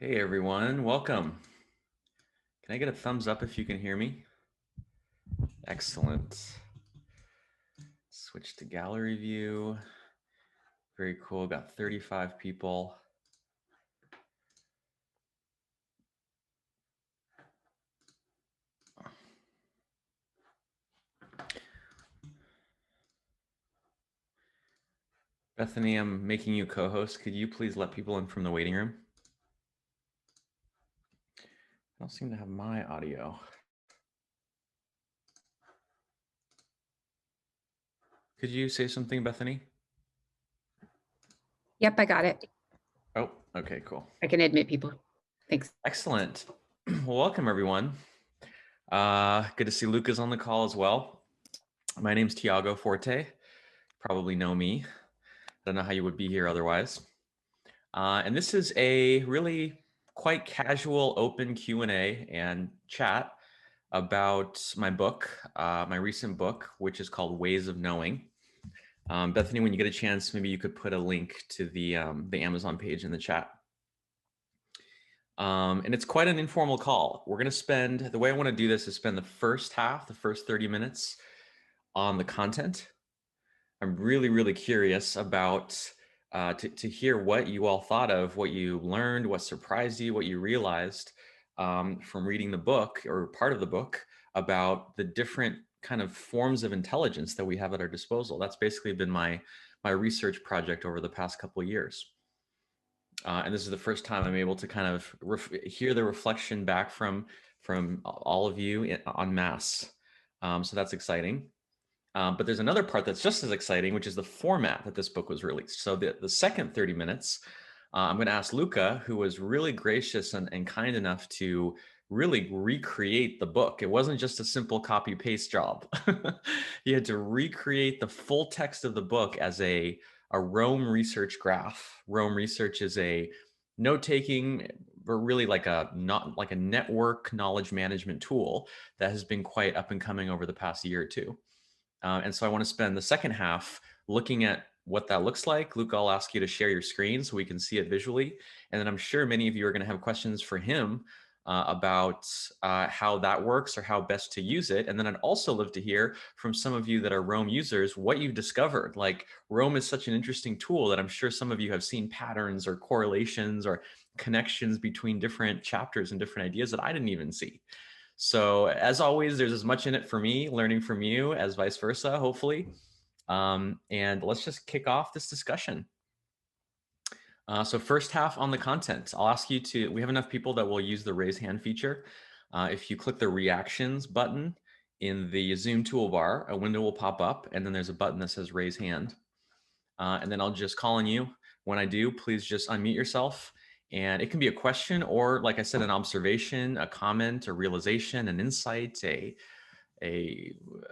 Hey everyone, welcome. Can I get a thumbs up if you can hear me? Excellent. Switch to gallery view. Very cool, got 35 people. Bethany, I'm making you co-host. Could you please let people in from the waiting room? I don't seem to have my audio. Could you say something, Bethany? Yep, I got it. Oh, okay, cool. I can admit people. Thanks. Excellent. Well, welcome everyone. Good to see Luca's on the call as well. My name's Tiago Forte. Probably know me. I don't know how you would be here otherwise. And this is a really quite casual open Q&A and chat about my book, my recent book, which is called Ways of Knowing. Bethany, when you get a chance, maybe you could put a link to the Amazon page in the chat. And it's quite an informal call. We're going to spend, the way I want to do this is spend the first half, the first 30 minutes on the content. I'm really, really curious about to hear what you all thought of, what you learned, what surprised you, what you realized from reading the book or part of the book about the different kind of forms of intelligence that we have at our disposal. That's basically been my research project over the past couple of years. And this is the first time I'm able to kind of hear the reflection back from all of you en masse. So that's exciting. But there's another part that's just as exciting, which is the format that this book was released. So the second 30 minutes, I'm going to ask Luca, who was really gracious and kind enough to really recreate the book. It wasn't just a simple copy paste job. He had to recreate the full text of the book as a Rome research graph. Rome research is a note-taking, but really like a network knowledge management tool that has been quite up and coming over the past year or two. And so I want to spend the second half looking at what that looks like. Luke, I'll ask you to share your screen so we can see it visually. And then I'm sure many of you are going to have questions for him about how that works or how best to use it. And then I'd also love to hear from some of you that are Roam users what you've discovered. Like Roam is such an interesting tool that I'm sure some of you have seen patterns or correlations or connections between different chapters and different ideas that I didn't even see. So as always, there's as much in it for me learning from you as vice versa, hopefully. And let's just kick off this discussion. So first half on the content, I'll ask you to, we have enough people that will use the raise hand feature. If you click the reactions button in the Zoom toolbar, a window will pop up and then there's a button that says raise hand. And then I'll just call on you. When I do, please just unmute yourself. And it can be a question or, like I said, an observation, a comment, a realization, an insight, an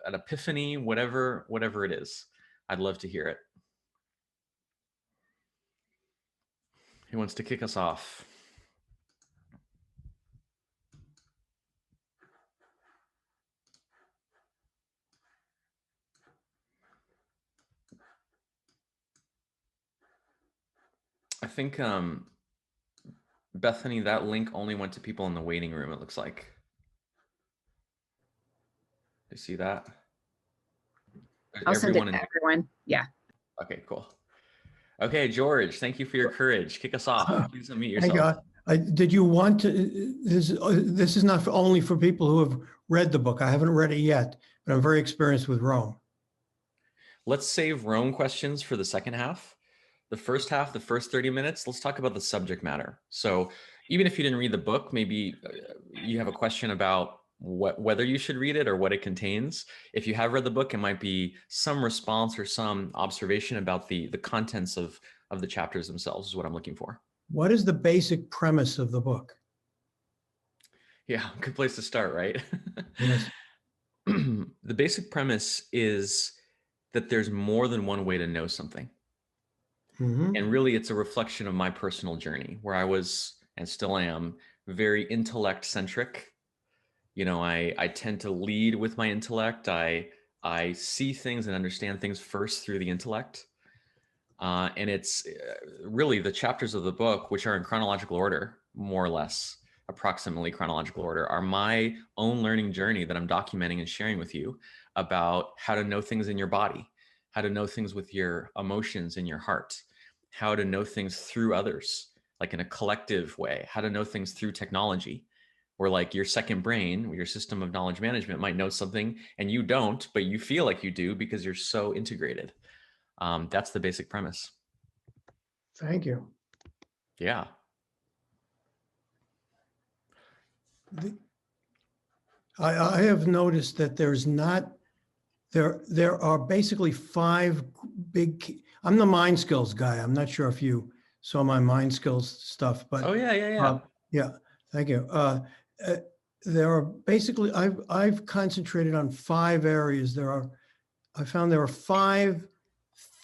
epiphany, whatever it is. I'd love to hear it. Who wants to kick us off? I think, Bethany, that link only went to people in the waiting room, it looks like. You see that? I'll send it to everyone. Yeah. Okay, cool. Okay, George, thank you for your courage. Kick us off. Please unmute yourself. Did you want to, this is not only for people who have read the book. I haven't read it yet, but I'm very experienced with Rome. Let's save Rome questions for the second half. The first half, the first 30 minutes, let's talk about the subject matter. So even if you didn't read the book, maybe you have a question about whether you should read it or what it contains. If you have read the book, it might be some response or some observation about the contents of the chapters themselves is what I'm looking for. What is the basic premise of the book? Yeah, good place to start, right? Yes. The basic premise is that there's more than one way to know something. Mm-hmm. And really, it's a reflection of my personal journey where I was, and still am, very intellect centric. You know, I tend to lead with my intellect. I see things and understand things first through the intellect. And it's really the chapters of the book, which are in chronological order, more or less, approximately chronological order, are my own learning journey that I'm documenting and sharing with you about how to know things in your body, how to know things with your emotions in your heart, how to know things through others, like in a collective way, how to know things through technology, or like your second brain, your system of knowledge management might know something and you don't, but you feel like you do because you're so integrated. That's the basic premise. Thank you. Yeah. I have noticed that there are basically 5 big, I'm the mind skills guy. I'm not sure if you saw my mind skills stuff, but Oh yeah. yeah, thank you. Uh, there are basically, I've concentrated on 5 areas. I found there are 5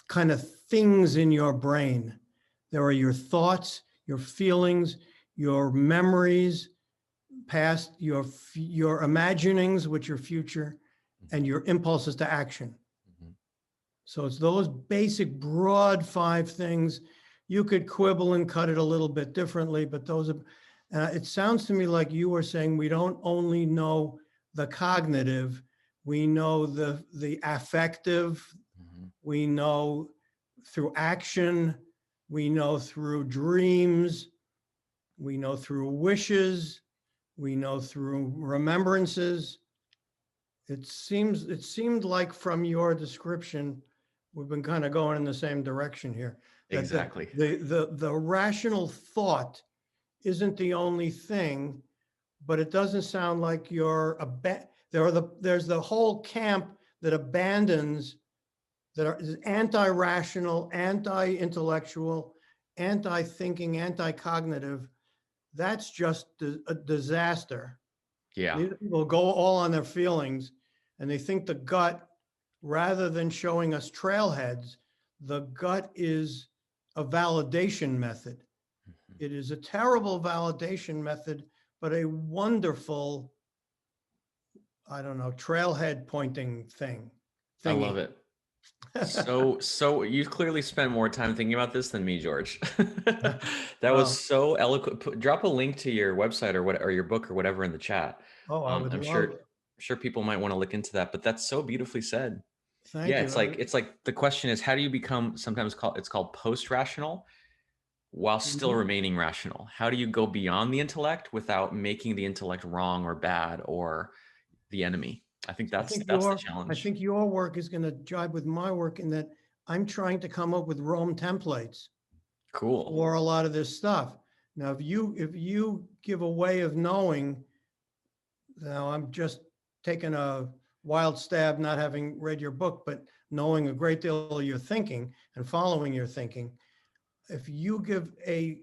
kind of things in your brain. There are your thoughts, your feelings, your memories, past, your imaginings, which are future, and your impulses to action. Mhm. So it's those basic broad 5 things. You could quibble and cut it a little bit differently, but those are, it sounds to me like you were saying we don't only know the cognitive, we know the affective, Mhm. we know through action, we know through dreams, we know through wishes, we know through remembrances. It seemed like from your description, we've been kind of going in the same direction here. That Exactly. the rational thought isn't the only thing, but it doesn't sound like there's the whole camp that abandons, is anti-rational, anti-intellectual, anti-thinking, anti-cognitive. That's just a disaster. Yeah. These people go all on their feelings, and they think the gut, rather than showing us trailheads, the gut is a validation method. Mhm. It is a terrible validation method, but a wonderful, I don't know, trailhead pointing I love thingy. it. So you clearly spent more time thinking about this than me, George. That was Well, so eloquent. Drop a link to your website or what, or your book or whatever in the chat. oh, I would I'm love, sure people might want to look into that, but that's so beautifully said. thank Yeah, you. it's like the question is, how do you become, sometimes it's called post-rational while still Mhm. remaining rational? How do you go beyond the intellect without making the intellect wrong or bad or the enemy? I think that's the I challenge. think your work is going to jibe with my work in that I'm trying to come up with Rome templates Cool. for a lot of this stuff. Now, if you give a way of knowing, now I'm just taking a wild stab, not having read your book, but knowing a great deal of your thinking and following your thinking. If you give a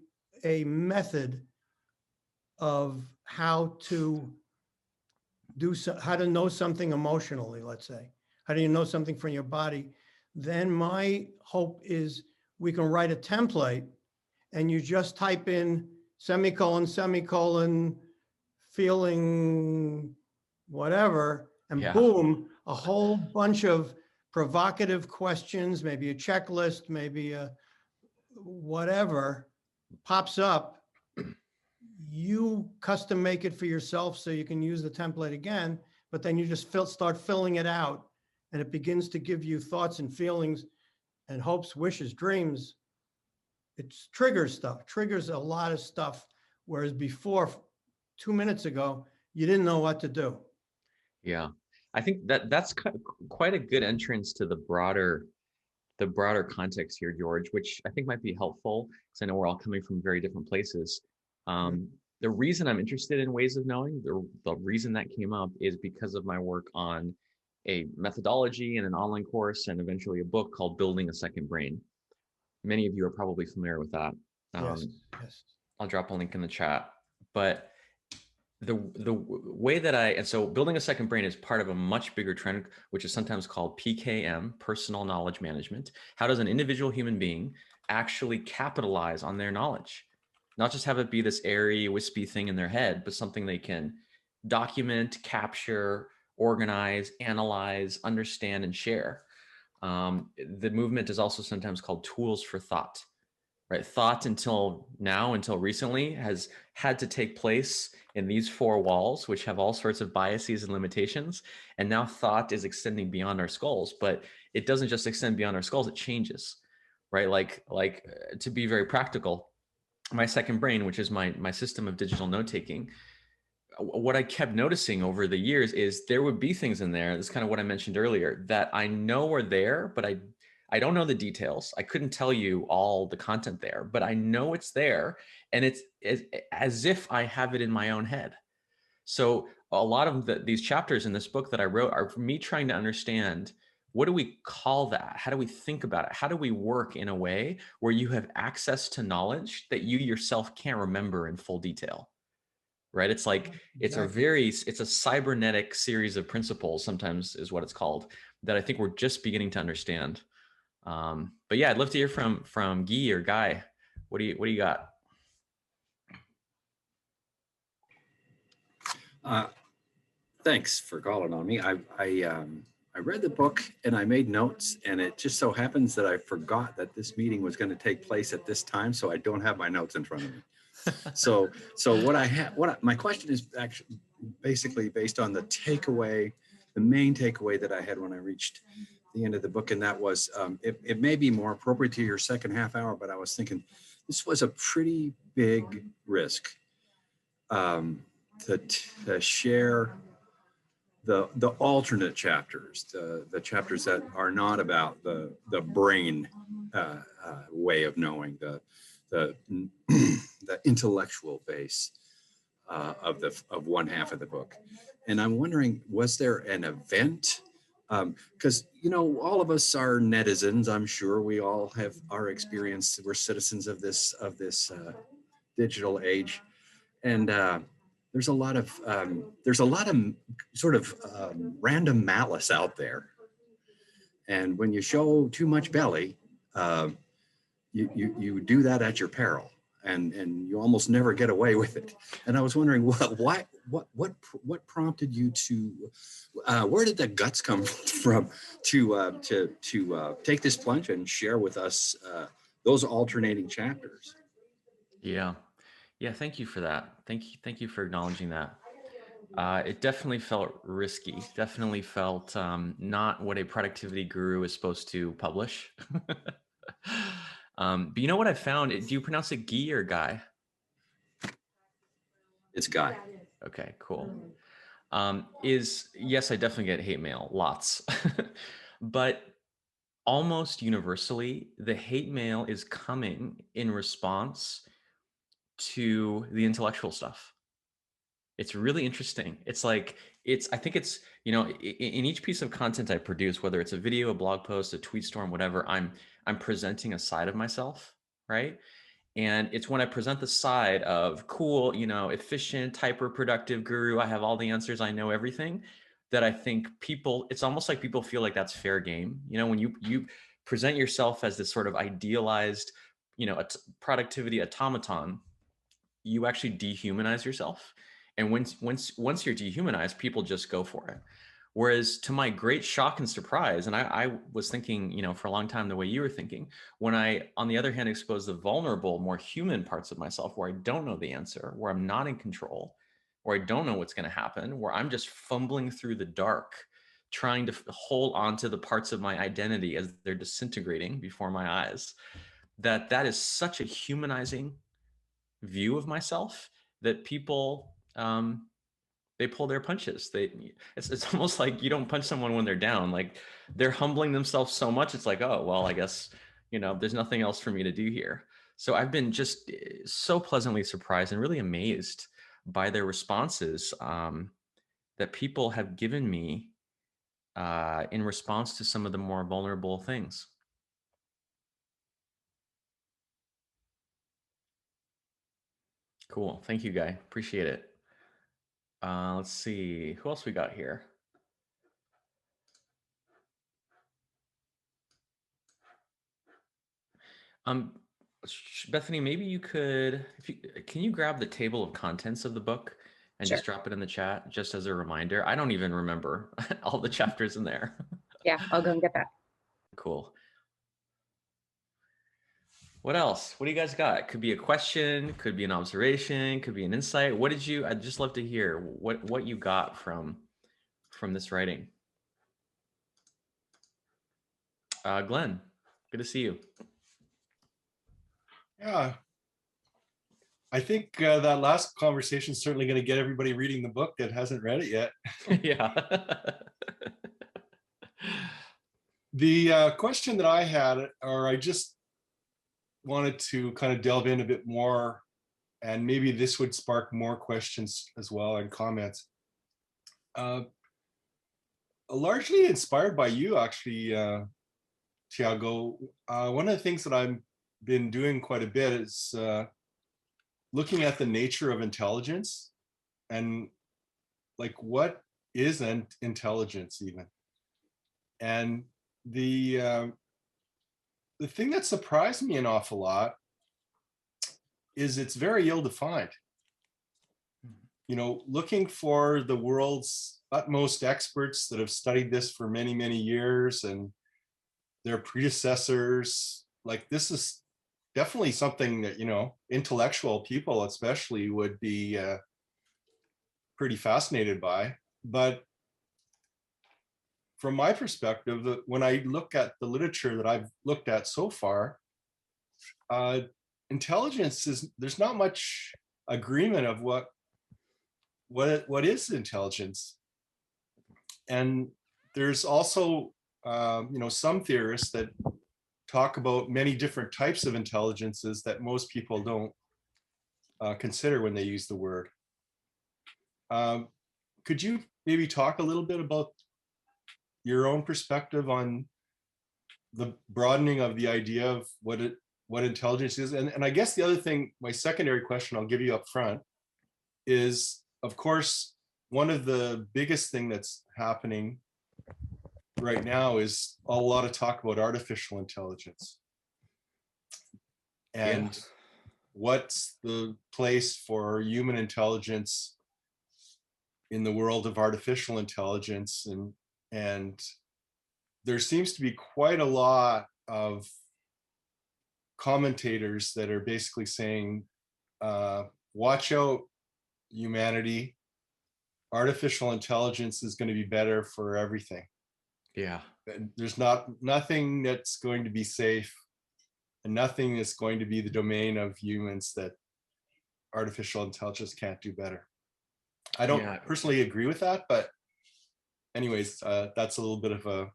method of how to how to know something emotionally, let's say, how do you know something from your body? Then my hope is we can write a template and you just type in semicolon, semicolon, feeling whatever, and Yeah. boom, a whole bunch of provocative questions, maybe a checklist, maybe a whatever pops up. You custom make it for yourself so you can use the template again, but then you just start filling it out and it begins to give you thoughts and feelings and hopes, wishes, dreams. It triggers a lot of stuff. Whereas before, 2 minutes ago, you didn't know what to do. Yeah. I think that's quite a good entrance to the broader context here, George, which I think might be helpful because I know we're all coming from very different places. Um, the reason I'm interested in ways of knowing, the reason that came up is because of my work on a methodology and an online course and eventually a book called Building a Second Brain. Many of you are probably familiar with that. Yes, Um, yes. I'll drop a link in the chat. But the way that and so building a second brain is part of a much bigger trend, which is sometimes called PKM, personal knowledge management. How does an individual human being actually capitalize on their knowledge? Not just have it be this airy, wispy thing in their head, but something they can document, capture, organize, analyze, understand, and share. The movement is also sometimes called tools for thought. right? Thought until now, until recently, has had to take place in these four walls, which have all sorts of biases and limitations. And now thought is extending beyond our skulls, but it doesn't just extend beyond our skulls, it changes, right? To be very practical, my second brain, which is my system of digital note taking, what I kept noticing over the years is there would be things in there. That's kind of what I mentioned earlier that I know are there, but I don't know the details. I couldn't tell you all the content there, but I know it's there, and it's as if I have it in my own head. So a lot of these chapters in this book that I wrote are me trying to understand, what do we call that? How do we think about it? How do we work in a way where you have access to knowledge that you yourself can't remember in full detail? Right? It's like, Exactly. it's a cybernetic series of principles, sometimes is what it's called, that I think we're just beginning to understand. But yeah, I'd love to hear from Guy or Guy. What do you got? Thanks for calling on me. I read the book and I made notes, and it just so happens that I forgot that this meeting was going to take place at this time, so I don't have my notes in front of me. So my question is actually basically based on the main takeaway that I had when I reached the end of the book, and that was it may be more appropriate to your second half hour, but I was thinking this was a pretty big risk to share the alternate chapters, the chapters that are not about the brain way of knowing, the the intellectual base of one half of the book. And I'm wondering, was there an event? Because all of us are netizens. I'm sure we all have our experience. We're citizens of this digital age, and there's a lot of sort of random malice out there. And when you show too much belly, you do that at your peril, and you almost never get away with it. And I was wondering what prompted you to where did the guts come from to take this plunge and share with us those alternating chapters? Yeah, thank you for that. Thank you for acknowledging that. It definitely felt risky. Definitely felt not what a productivity guru is supposed to publish. But you know what I found? Do you pronounce it Guy or Guy? It's Guy. Okay, cool. Yes, I definitely get hate mail, lots. But almost universally, the hate mail is coming in response to the intellectual stuff. It's really interesting. I think it's, in each piece of content I produce, whether it's a video, a blog post, a tweet storm, whatever, I'm presenting a side of myself, right? And it's when I present the side of cool, efficient, hyper productive guru, I have all the answers, I know everything, that I think it's almost like people feel like that's fair game. When you present yourself as this sort of idealized, productivity automaton, you actually dehumanize yourself. And once you're dehumanized, people just go for it. Whereas to my great shock and surprise, and I was thinking, for a long time the way you were thinking, when I, on the other hand, expose the vulnerable, more human parts of myself where I don't know the answer, where I'm not in control, where I don't know what's going to happen, where I'm just fumbling through the dark, trying to hold on to the parts of my identity as they're disintegrating before my eyes, that is such a humanizing view of myself that people they pull their punches. It's almost like you don't punch someone when they're down, like they're humbling themselves so much, it's like, oh well, I guess there's nothing else for me to do here. So I've been just so pleasantly surprised and really amazed by their responses that people have given me in response to some of the more vulnerable things. Cool. Thank you, Guy. Appreciate it. Let's see, who else we got here? Bethany, maybe you could, can you grab the table of contents of the book and Sure. just drop it in the chat just as a reminder? I don't even remember all the chapters in there. Yeah, I'll go and get that. Cool. What else? What do you guys got? Could be a question, could be an observation, could be an insight. What did you, I'd just love to hear what you got from this writing. Glenn, good to see you. Yeah, I think that last conversation is certainly going to get everybody reading the book that hasn't read it yet. Yeah. The question that I had, or I just wanted to kind of delve in a bit more, and maybe this would spark more questions as well and comments. Largely inspired by you, actually, Tiago. One of the things that I've been doing quite a bit is looking at the nature of intelligence and like what is intelligence even. And the thing that surprised me an awful lot is it's very ill-defined. You know, looking for the world's utmost experts that have studied this for many, many years and their predecessors, like this is definitely something that, you know, intellectual people especially would be pretty fascinated by. But from my perspective, when I look at the literature that I've looked at so far, intelligence is, there's not much agreement of what is intelligence. And there's also you know, some theorists that talk about many different types of intelligences that most people don't consider when they use the word. Could you maybe talk a little bit about your own perspective on the broadening of the idea of what intelligence is? And I guess the other thing, my secondary question I'll give you up front is, of course, one of the biggest thing that's happening right now is a lot of talk about artificial intelligence. And what's the place for human intelligence in the world of artificial intelligence? And there seems to be quite a lot of commentators that are basically saying, watch out, humanity, artificial intelligence is going to be better for everything. Yeah. There's nothing that's going to be safe, and nothing is going to be the domain of humans that artificial intelligence can't do better. I don't personally agree with that, but anyways, that's a little bit of a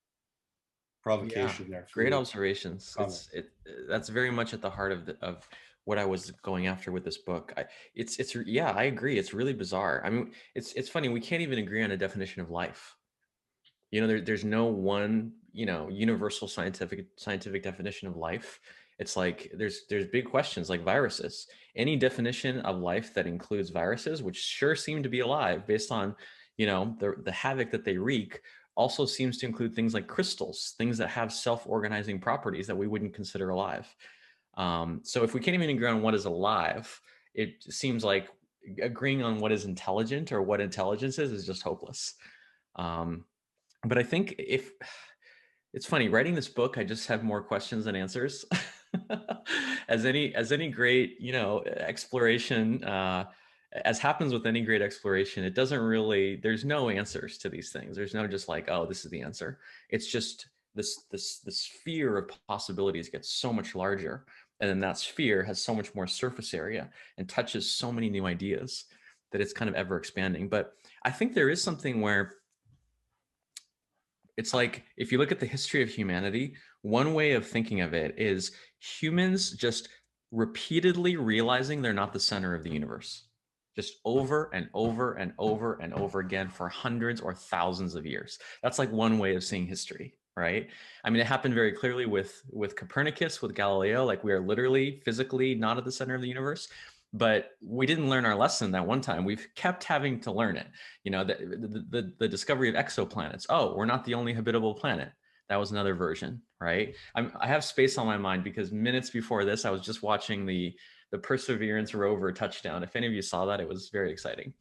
provocation there. Great observations. That's very much at the heart of what I was going after with this book. Yeah, I agree. It's really bizarre. I mean, it's funny. We can't even agree on a definition of life. You know, there's no one, you know, universal scientific definition of life. It's like there's big questions like viruses. Any definition of life that includes viruses, which sure seem to be alive based on, you know, the havoc that they wreak, also seems to include things like crystals, things that have self-organizing properties that we wouldn't consider alive. So if we can't even agree on what is alive, it seems like agreeing on what is intelligent or what intelligence is just hopeless. But I think if it's funny writing this book, I just have more questions than answers. as any great, you know, exploration, as happens with any great exploration, it doesn't really, there's no answers to these things. There's no just like, oh, this is the answer. It's just this sphere of possibilities gets so much larger. And then that sphere has so much more surface area and touches so many new ideas that it's kind of ever expanding. But I think there is something where it's like, if you look at the history of humanity, one way of thinking of it is humans just repeatedly realizing they're not the center of the universe, just over and over and over and over again for hundreds or thousands of years. That's like one way of seeing history, right? I mean, it happened very clearly with Copernicus, with Galileo, like we are literally physically not at the center of the universe. But we didn't learn our lesson that one time. We've kept having to learn it. You know, the discovery of exoplanets. Oh, we're not the only habitable planet. That was another version, right? I have space on my mind because minutes before this, I was just watching the Perseverance rover touchdown. If any of you saw that, it was very exciting.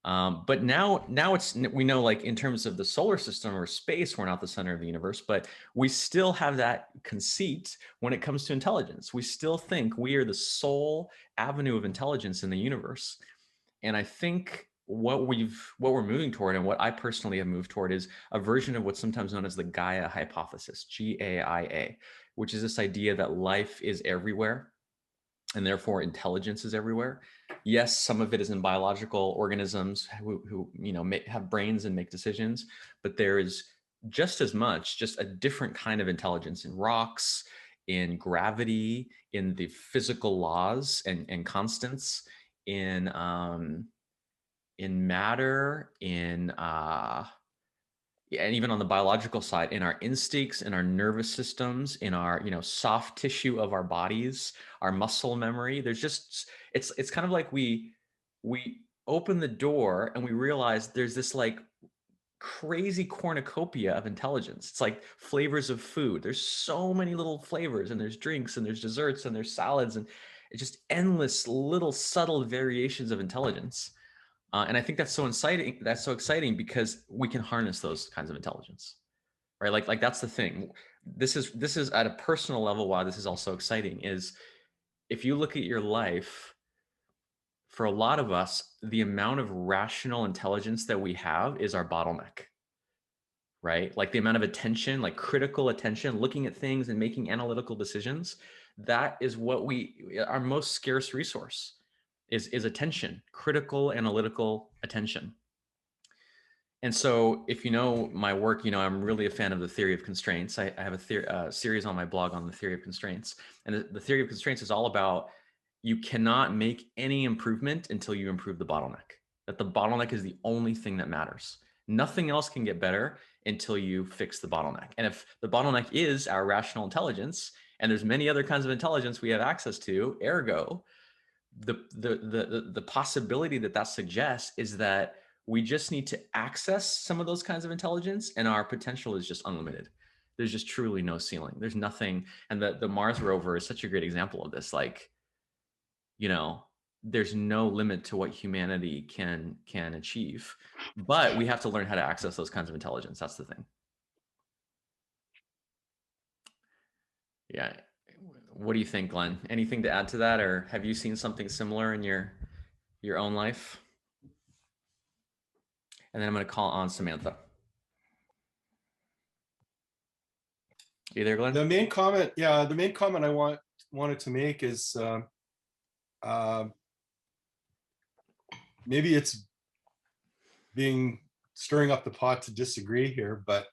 But now we know, like, in terms of the solar system or space, we're not the center of the universe, but we still have that conceit when it comes to intelligence. We still think we are the sole avenue of intelligence in the universe. And I think what we're moving toward, and what I personally have moved toward, is a version of what's sometimes known as the Gaia Hypothesis, GAIA, which is this idea that life is everywhere and therefore intelligence is everywhere. Yes, some of it is in biological organisms who have brains and make decisions, but there is just as much, just a different kind of intelligence in rocks, in gravity, in the physical laws and constants, in matter, and even on the biological side, in our instincts, in our nervous systems, in our soft tissue of our bodies, our muscle memory. There's just it's kind of like we open the door and we realize there's this like crazy cornucopia of intelligence. It's like flavors of food. There's so many little flavors, and there's drinks, and there's desserts, and there's salads, and it's just endless little subtle variations of intelligence. And I think that's so exciting. That's so exciting because we can harness those kinds of intelligence, right? Like that's the thing. This is at a personal level why this is also exciting. Is if you look at your life, for a lot of us, the amount of rational intelligence that we have is our bottleneck, right? Like the amount of attention, like critical attention, looking at things and making analytical decisions. That is what our most scarce resource is attention, critical analytical attention. And so if you know my work, I'm really a fan of the theory of constraints. I have a series on my blog on the theory of constraints. And the theory of constraints is all about you cannot make any improvement until you improve the bottleneck. That the bottleneck is the only thing that matters. Nothing else can get better until you fix the bottleneck. And if the bottleneck is our rational intelligence, and there's many other kinds of intelligence we have access to, ergo, the possibility that suggests is that we just need to access some of those kinds of intelligence, and our potential is just unlimited. There's just truly no ceiling. There's nothing. And the Mars rover is such a great example of this. Like, there's no limit to what humanity can achieve, but we have to learn how to access those kinds of intelligence. That's the thing. Yeah. What do you think, Glenn? Anything to add to that, or have you seen something similar in your own life? And then I'm going to call on Samantha. You there, Glenn? The main comment I wanted to make is maybe it's stirring up the pot to disagree here, but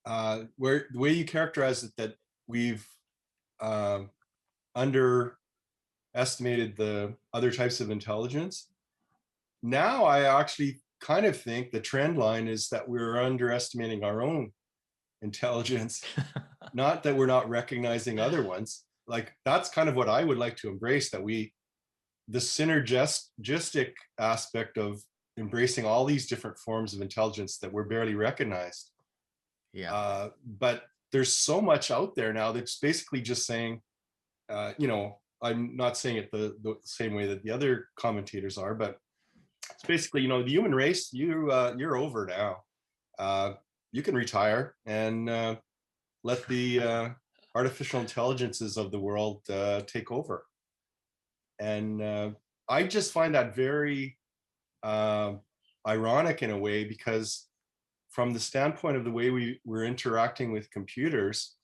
the way you characterize it, that we've underestimated the other types of intelligence. Now I actually kind of think the trend line is that we're underestimating our own intelligence, not that we're not recognizing other ones. Like, that's kind of what I would like to embrace, that the synergistic aspect of embracing all these different forms of intelligence that we're barely recognized. Yeah. But there's so much out there now that's basically just saying, I'm not saying it the same way that the other commentators are, but it's basically, the human race, you're over now. You can retire and let the artificial intelligences of the world take over. And I just find that very ironic in a way, because from the standpoint of the way we're interacting with computers,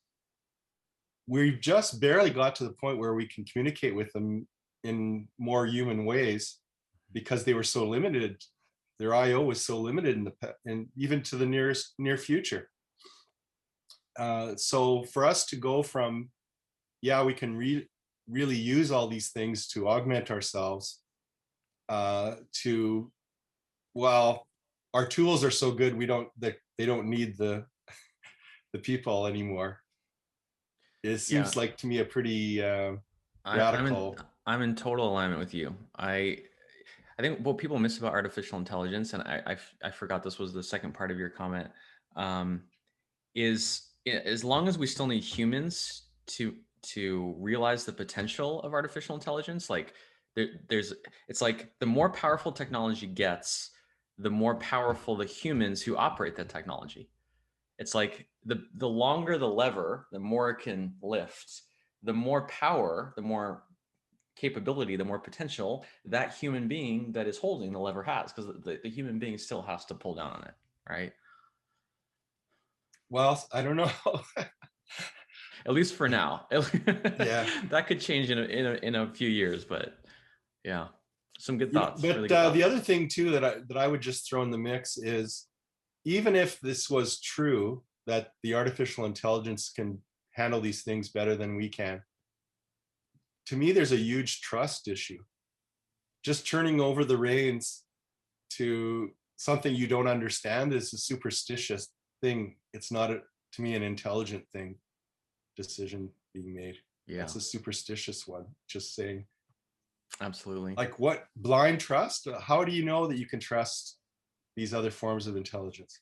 we've just barely got to the point where we can communicate with them in more human ways, because they were so limited. Their I/O was so limited and even to the near future. So for us to go from, we can really use all these things to augment ourselves, to, well, our tools are so good they don't need the people anymore. It seems like to me a pretty radical. I'm in total alignment with you. I think what people miss about artificial intelligence, and I forgot this was the second part of your comment, is as long as we still need humans to realize the potential of artificial intelligence, like It's like the more powerful technology gets, the more powerful the humans who operate that technology. It's like the longer the lever, the more it can lift, the more power, the more capability, the more potential that human being that is holding the lever has, because the human being still has to pull down on it, right? Well, I don't know. At least for now. Yeah. That could change in a few years, but yeah, some good thoughts. But really good thoughts. the other thing too that I would just throw in the mix is, even if this was true, that the artificial intelligence can handle these things better than we can, to me, there's a huge trust issue. Just turning over the reins to something you don't understand is a superstitious thing. It's not, to me, an intelligent thing, decision being made. Yeah, it's a superstitious one, just saying. Absolutely. Like, what, blind trust? How do you know that you can trust these other forms of intelligence?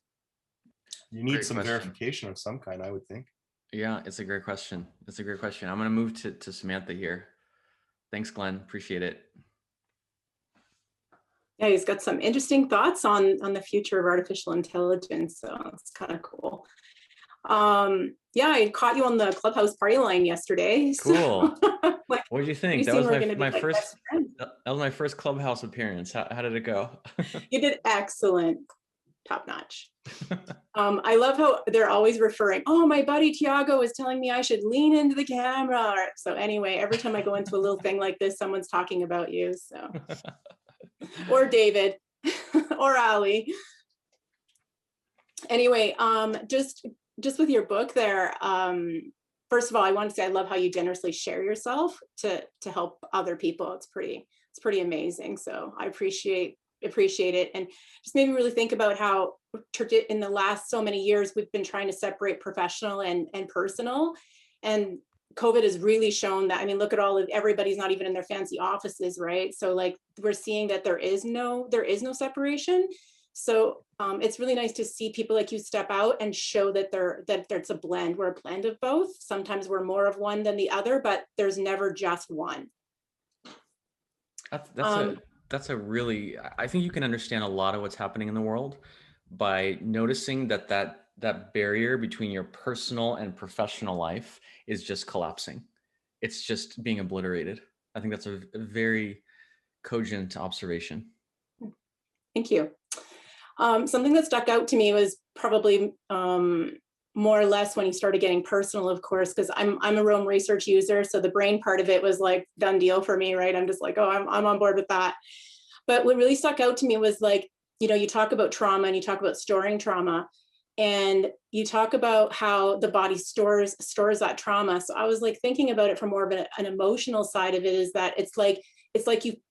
You need some verification of some kind, I would think. Yeah, it's a great question. It's a great question. I'm going to move to Samantha here. Thanks, Glenn. Appreciate it. Yeah, he's got some interesting thoughts on the future of artificial intelligence. So it's kind of cool. Yeah, I caught you on the Clubhouse party line yesterday. Cool. So, like, what did you think? That was my first Clubhouse appearance. How did it go? You did excellent. Top notch. I love how they're always referring, oh, my buddy Tiago is telling me I should lean into the camera. So anyway, every time I go into a little thing like this, someone's talking about you. So, or David, or Ali. Anyway, just with your book there, first of all, I want to say I love how you generously share yourself to help other people. It's pretty amazing. So I appreciate it, and just made me really think about how in the last so many years we've been trying to separate professional and personal, and COVID has really shown that. I mean, look at everybody's not even in their fancy offices, right? So like, we're seeing that there is no separation. So it's really nice to see people like you step out and show that there's a blend. We're a blend of both. Sometimes we're more of one than the other, but there's never just one. That's a really, I think you can understand a lot of what's happening in the world by noticing that barrier between your personal and professional life is just collapsing. It's just being obliterated. I think that's a very cogent observation. Thank you. Something that stuck out to me was probably more or less when you started getting personal, of course, because I'm a Rome research user. So the brain part of it was like done deal for me, right? I'm just like, oh, I'm on board with that. But what really stuck out to me was like, you talk about trauma and you talk about storing trauma, and you talk about how the body stores that trauma. So I was like thinking about it from more of an emotional side of it, is that it's like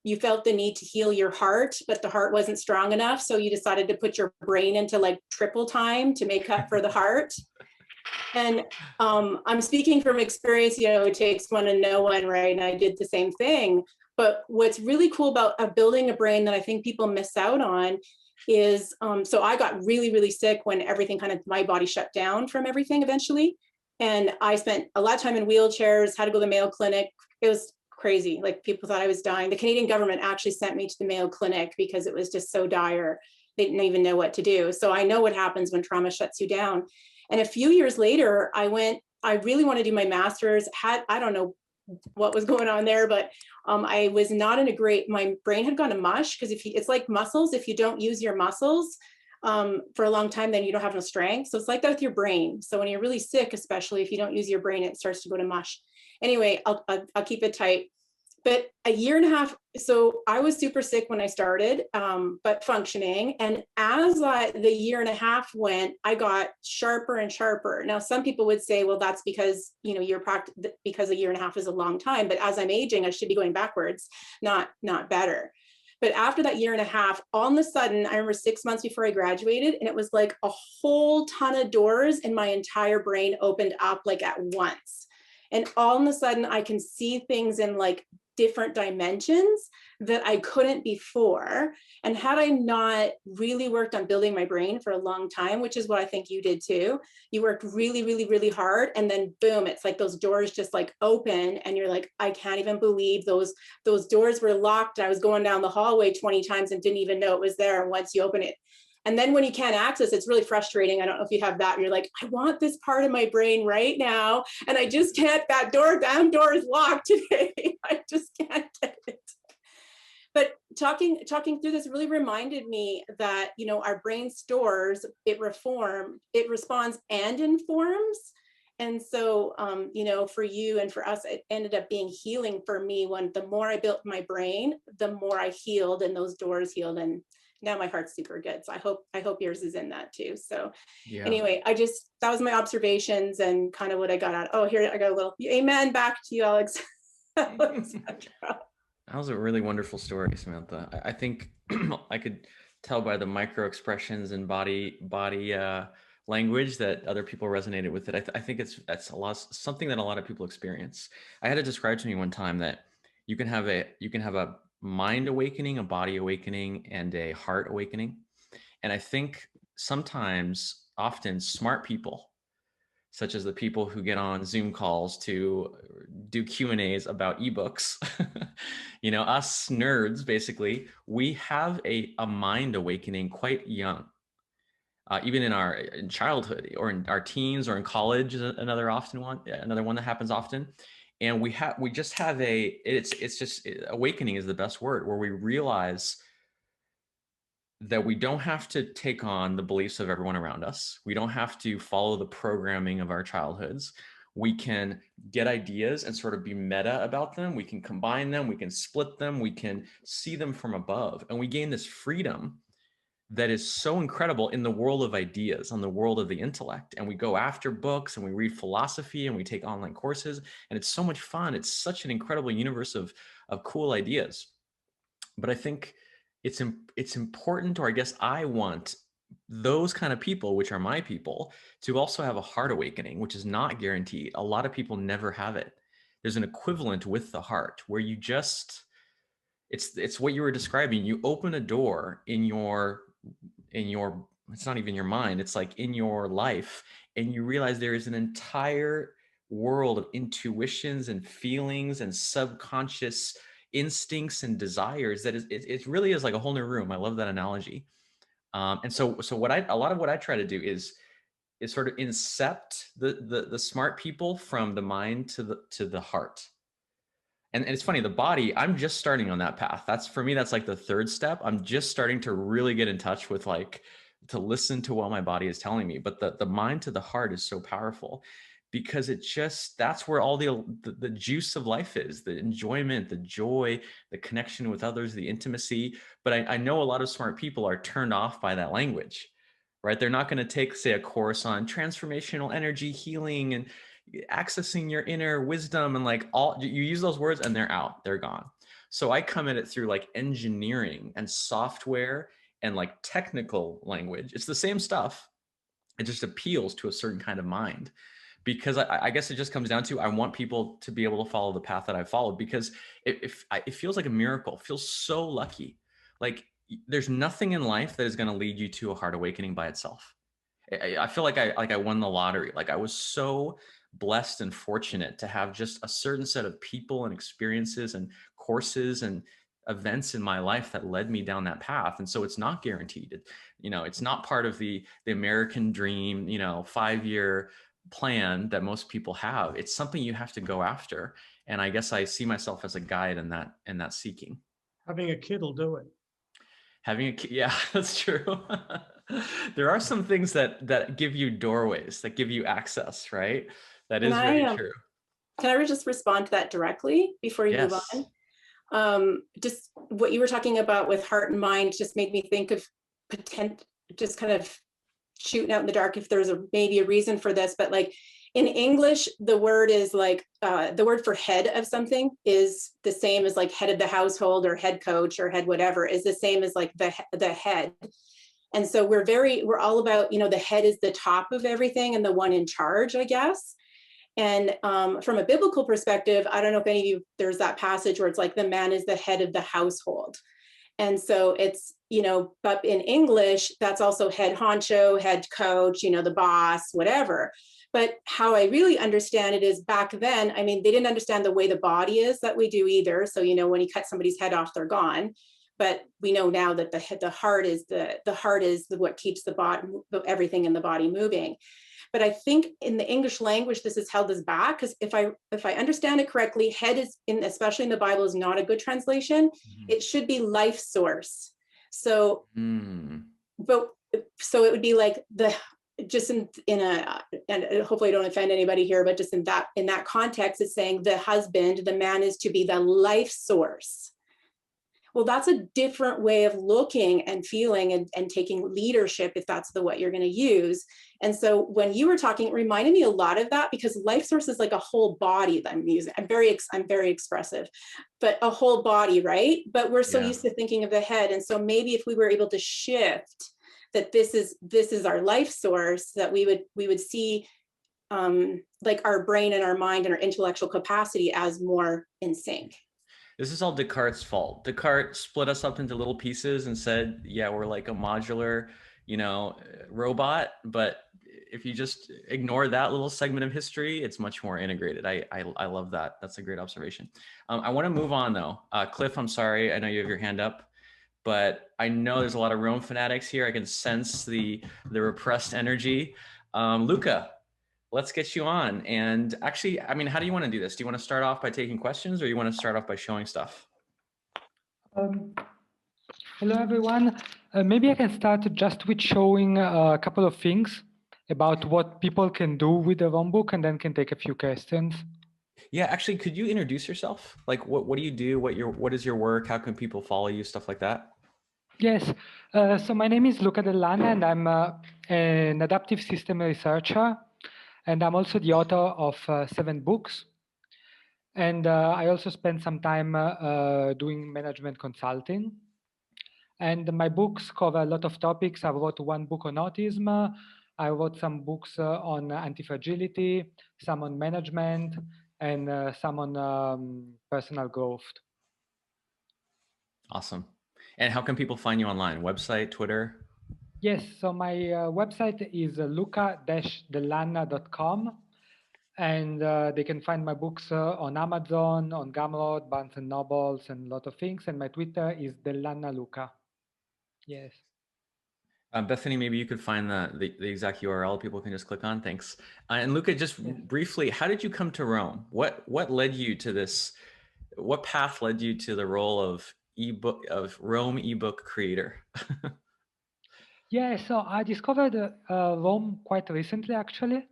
you felt the need to heal your heart, but the heart wasn't strong enough. So you decided to put your brain into like triple time to make up for the heart. And I'm speaking from experience, it takes one to know one, right? And I did the same thing. But what's really cool about building a brain that I think people miss out on is, so I got really, really sick when everything my body shut down from everything eventually. And I spent a lot of time in wheelchairs, had to go to the Mayo Clinic. It was crazy. Like, people thought I was dying. The Canadian government actually sent me to the Mayo Clinic because it was just so dire. They didn't even know what to do. So I know what happens when trauma shuts you down. And a few years later, I really want to do my master's. I don't know what was going on there, but I was not in my brain had gone to mush, because it's like muscles. If you don't use your muscles for a long time, then you don't have no strength. So it's like that with your brain. So when you're really sick, especially if you don't use your brain, it starts to go to mush. Anyway, I'll keep it tight. But a year and a half, so I was super sick when I started, but functioning. And as the year and a half went, I got sharper and sharper. Now, some people would say, well, that's because, because a year and a half is a long time. But as I'm aging, I should be going backwards, not better. But after that year and a half, all of a sudden, I remember 6 months before I graduated, and it was like a whole ton of doors in my entire brain opened up like at once. And all of a sudden I can see things in like different dimensions that I couldn't before. And had I not really worked on building my brain for a long time, which is what I think you did too, you worked really, really, really hard. And then boom, it's like those doors just like open and you're like, I can't even believe those doors were locked. I was going down the hallway 20 times and didn't even know it was there. And once you open it, and then when you can't access, it's really frustrating. I don't know if you have that. And you're like, I want this part of my brain right now. And I just can't, that damn door is locked today. I just can't get it. But talking through this really reminded me that, you know, our brain stores, it responds and informs. And so, you know, for you and for us, it ended up being healing for me when the more I built my brain, the more I healed and those doors healed. And now my heart's super good. So I hope yours is in that too. So anyway, that was my observations and kind of what I got out. Oh, here I got a little amen back to you, Alex. That was a really wonderful story, Samantha. I think I could tell by the micro expressions and body language that other people resonated with it. I think that's something that a lot of people experience. I had it described to me one time that you can have a mind awakening, a body awakening, and a heart awakening. And I think often smart people, such as the people who get on Zoom calls to do Q&As about ebooks, you know, us nerds, basically, we have a mind awakening quite young. Even in childhood or in our teens or in college is another one that happens often. And we just have awakening is the best word, where we realize that we don't have to take on the beliefs of everyone around us. We don't have to follow the programming of our childhoods. We can get ideas and sort of be meta about them. We can combine them. We can split them. We can see them from above. And we gain this freedom that is so incredible in the world of ideas, on the world of the intellect. And we go after books and we read philosophy and we take online courses, and it's so much fun. It's such an incredible universe of cool ideas. But I think it's important, or I guess I want those kind of people, which are my people, to also have a heart awakening, which is not guaranteed. A lot of people never have it. There's an equivalent with the heart where you just, it's what you were describing. You open a door in your, it's not even your mind, it's like in your life, and you realize there is an entire world of intuitions and feelings and subconscious instincts and desires that it really is like a whole new room. I love that analogy. And so a lot of what I try to do is sort of incept the smart people from the mind to the heart. And it's funny, the body, I'm just starting on that path. For me, that's like the third step. I'm just starting to really get in touch with, like, to listen to what my body is telling me. But the mind to the heart is so powerful, because that's where all the juice of life is, the enjoyment, the joy, the connection with others, the intimacy. But I know a lot of smart people are turned off by that language, right? They're not going to take, say, a course on transformational energy healing and accessing your inner wisdom, and like you use those words and they're out, they're gone. So I come at it through like engineering and software and like technical language. It's the same stuff. It just appeals to a certain kind of mind, because I guess it just comes down to, I want people to be able to follow the path that I followed, because it feels like a miracle. It feels so lucky. Like there's nothing in life that is going to lead you to a heart awakening by itself. I feel like I won the lottery. Like I was so blessed and fortunate to have just a certain set of people and experiences and courses and events in my life that led me down that path. And so it's not guaranteed. It's not part of the American dream, 5-year plan that most people have. It's something you have to go after. And I guess I see myself as a guide in that seeking. Having a kid will do it. Yeah, that's true. There are some things that give you doorways, that give you access, right? That is very true. Can I just respond to that directly before you move on? Just what you were talking about with heart and mind just made me think of just kind of shooting out in the dark if there's maybe a reason for this, but like in English, the word is like, the word for head of something is the same as like head of the household or head coach or head whatever, is the same as like the head. And so we're all about, the head is the top of everything and the one in charge, I guess. And from a biblical perspective, I don't know if any of you, there's that passage where it's like the man is the head of the household. And so it's, but in English, that's also head honcho, head coach, the boss, whatever. But how I really understand it is back then, I mean, they didn't understand the way the body is that we do either. So, when you cut somebody's head off, they're gone. But we know now that the heart is what keeps the body, everything in the body moving. But I think in the English language, this has held us back, because if I understand it correctly, head is, especially in the Bible, is not a good translation. It should be life source. So, but so it would be like just in a, and hopefully I don't offend anybody here, but just in that context, it's saying the husband, the man, is to be the life source. Well, that's a different way of looking and feeling and taking leadership, if that's what you're going to use. And so when you were talking, it reminded me a lot of that, because life source is like a whole body that I'm using. I'm very expressive, but a whole body, right? But we're so used to thinking of the head. And so maybe if we were able to shift that this is our life source, that we would see like our brain and our mind and our intellectual capacity as more in sync. This is all Descartes' fault. Descartes split us up into little pieces and said, yeah, we're like a modular, robot. But if you just ignore that little segment of history, it's much more integrated. I love that. That's a great observation. I want to move on though. Cliff, I'm sorry. I know you have your hand up, but I know there's a lot of Rome fanatics here. I can sense the repressed energy. Luca, let's get you on. And actually, I mean, how do you want to do this? Do you want to start off by taking questions, or you want to start off by showing stuff? Hello, everyone. Maybe I can start just with showing a couple of things about what people can do with the Rome book, and then can take a few questions. Yeah, actually, could you introduce yourself? Like, what do you do? What is your work? How can people follow you? Stuff like that. Yes. So my name is Luca Dellanna, and I'm an adaptive system researcher. And I'm also the author of 7 books. And I also spent some time doing management consulting. And my books cover a lot of topics. I wrote 1 book on autism. I wrote some books on anti-fragility, some on management, and some on personal growth. Awesome. And how can people find you online? Website, Twitter? Yes, so my website is luca-dellanna.com, and they can find my books on Amazon, on Gumroad, Barnes and Nobles, and a lot of things. And my Twitter is Dellanna Luca. Yes. Bethany, maybe you could find the exact URL people can just click on. Thanks. And Luca, just briefly, how did you come to Rome? What led you to this? What path led you to the role of Rome ebook creator? Yeah, so I discovered Rome quite recently, actually,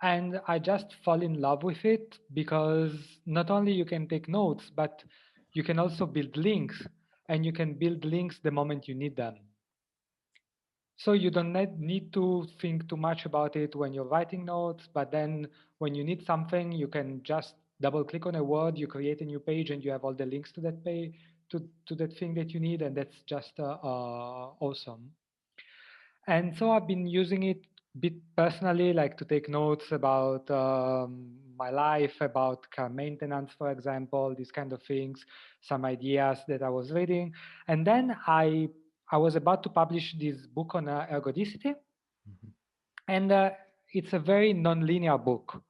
and I just fall in love with it, because not only you can take notes, but you can also build links, and you can build links the moment you need them. So you don't need to think too much about it when you're writing notes, but then when you need something, you can just double click on a word, you create a new page, and you have all the links to that page, to that thing that you need, and that's just awesome. And so I've been using it a bit personally, like to take notes about my life, about car maintenance, for example, these kind of things, some ideas that I was reading. And then I was about to publish this book on ergodicity. And it's a very non-linear book.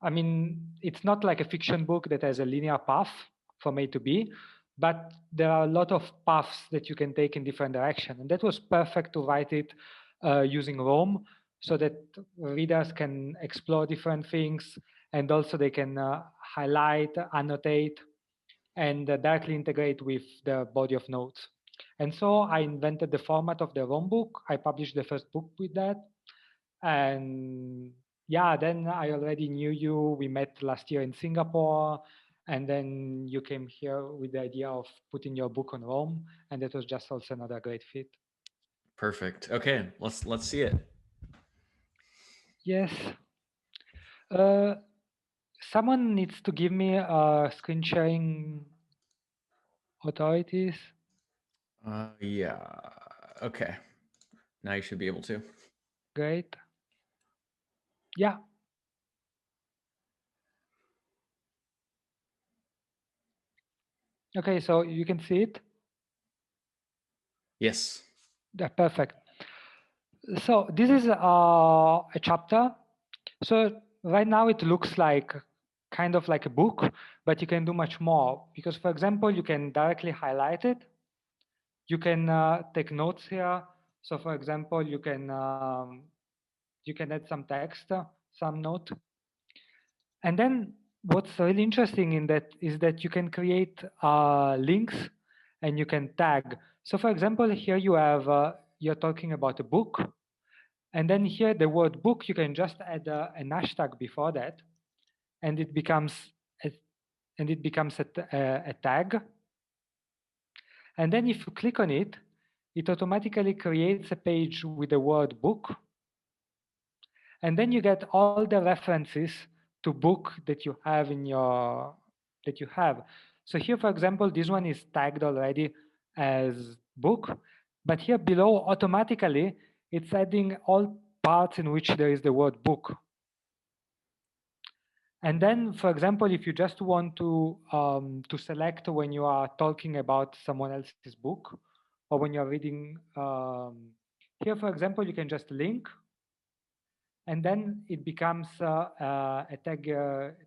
I mean, it's not like a fiction book that has a linear path from A to B, but there are a lot of paths that you can take in different directions. And that was perfect to write it using Rome, so that readers can explore different things, and also they can highlight, annotate, and directly integrate with the body of notes. And so I invented the format of the Rome book. I published the first book with that. And yeah, then I already knew you. We met last year in Singapore, and then you came here with the idea of putting your book on Rome, and that was just also another great fit. Perfect. Okay, let's see it. Yes. Someone needs to give me screen sharing authorities. Yeah. Okay. Now you should be able to. Great. Yeah. Okay, so you can see it? Yes. Yeah, perfect. So this is a chapter. So right now it looks like kind of like a book, but you can do much more because, for example, you can directly highlight it. You can take notes here. So for example, you can add some text, some note. And then what's really interesting in that is that you can create links and you can tag. So for example, here you have, you're talking about a book. And then here the word book, you can just add an hashtag before that. And it becomes a tag. And then if you click on it, it automatically creates a page with the word book. And then you get all the references to book that you have in your, So here, for example, this one is tagged already as book, but here below automatically, it's adding all parts in which there is the word book. And then, for example, if you just want to select when you are talking about someone else's book, or when you're reading, here, for example, you can just link, and then it becomes a tag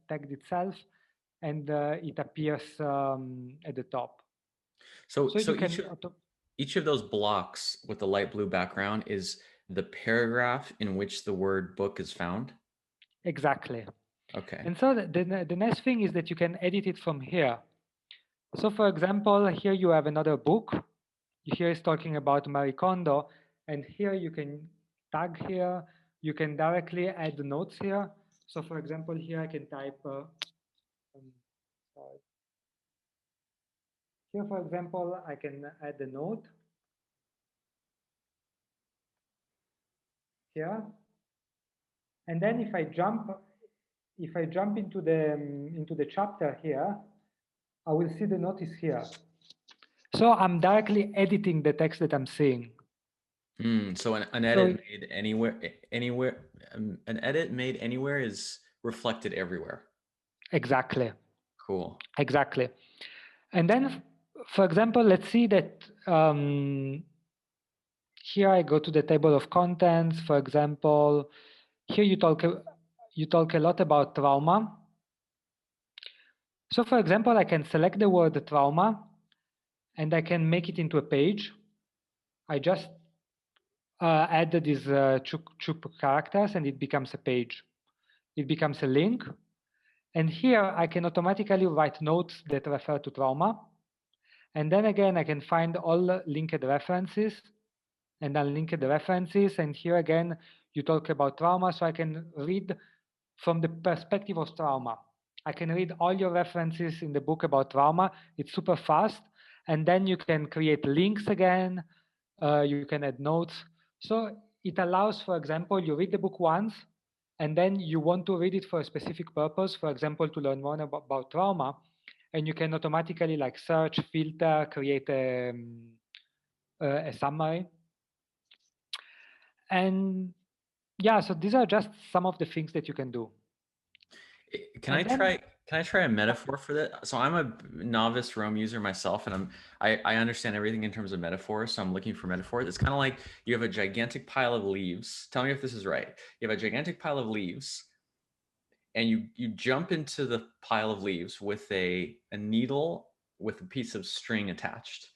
tagged itself, and it appears at the top. So you each of those blocks with the light blue background is the paragraph in which the word book is found? Exactly. Okay. And so the nice thing is that you can edit it from here. So for example, here you have another book. Here is talking about Marie Kondo, and here you can tag here. You can directly add the notes here. So for example, here I can type, sorry. Here, for example, I can add the note here. And then if I jump into the chapter here, I will see the notice here. So I'm directly editing the text that I'm seeing. So an edit made anywhere, an edit made anywhere is reflected everywhere. Exactly. Cool. Exactly. And then, for example, let's see that here I go to the table of contents. For example, here you talk a lot about trauma. So for example, I can select the word trauma and I can make it into a page. I just add these chup characters and it becomes a page. It becomes a link. And here I can automatically write notes that refer to trauma. And then again, I can find all linked references and unlinked references. And here again, you talk about trauma. So I can read from the perspective of trauma. I can read all your references in the book about trauma. It's super fast. And then you can create links again. You can add notes. So it allows, for example, you read the book once, and then you want to read it for a specific purpose, for example, to learn more about trauma, and you can automatically like search, filter, create a summary. And yeah, so these are just some of the things that you can do. Can I try a metaphor for that? So I'm a novice Roam user myself, and I understand everything in terms of metaphors. So I'm looking for metaphors. It's kind of like you have a gigantic pile of leaves. Tell me if this is right. You have a gigantic pile of leaves, and you jump into the pile of leaves with a needle with a piece of string attached.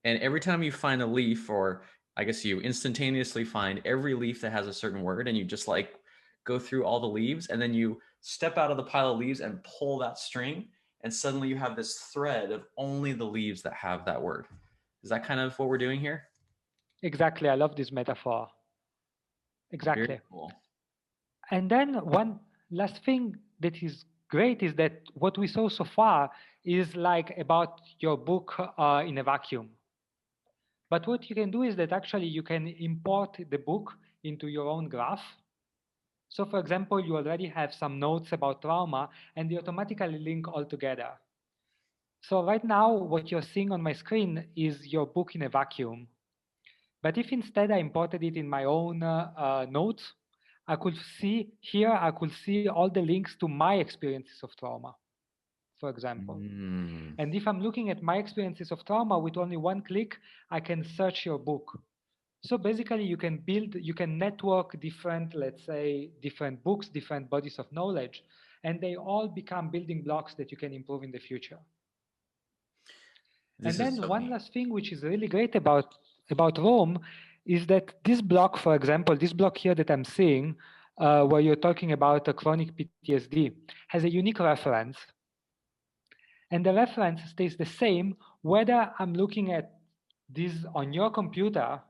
And every time you find a leaf, or I guess you instantaneously find every leaf that has a certain word, and you just like go through all the leaves, and then you step out of the pile of leaves and pull that string, and suddenly you have this thread of only the leaves that have that word. Is that kind of what we're doing here? Exactly. I love this metaphor. Exactly. Very cool. And then one last thing that is great is that what we saw so far is like about your book in a vacuum. But what you can do is that actually you can import the book into your own graph. So for example, you already have some notes about trauma and they automatically link all together. So right now, what you're seeing on my screen is your book in a vacuum. But if instead I imported it in my own notes, I could see all the links to my experiences of trauma. for example. Mm. And if I'm looking at my experiences of trauma with only one click, I can search your book. So basically you can network different, let's say, different books, different bodies of knowledge, and they all become building blocks that you can improve in the future. This And then is so one neat. last thing, which is really great about Rome, is that this block, for example, this block here that I'm seeing, where you're talking about a chronic PTSD, has a unique reference. And the reference stays the same whether I'm looking at this on your computer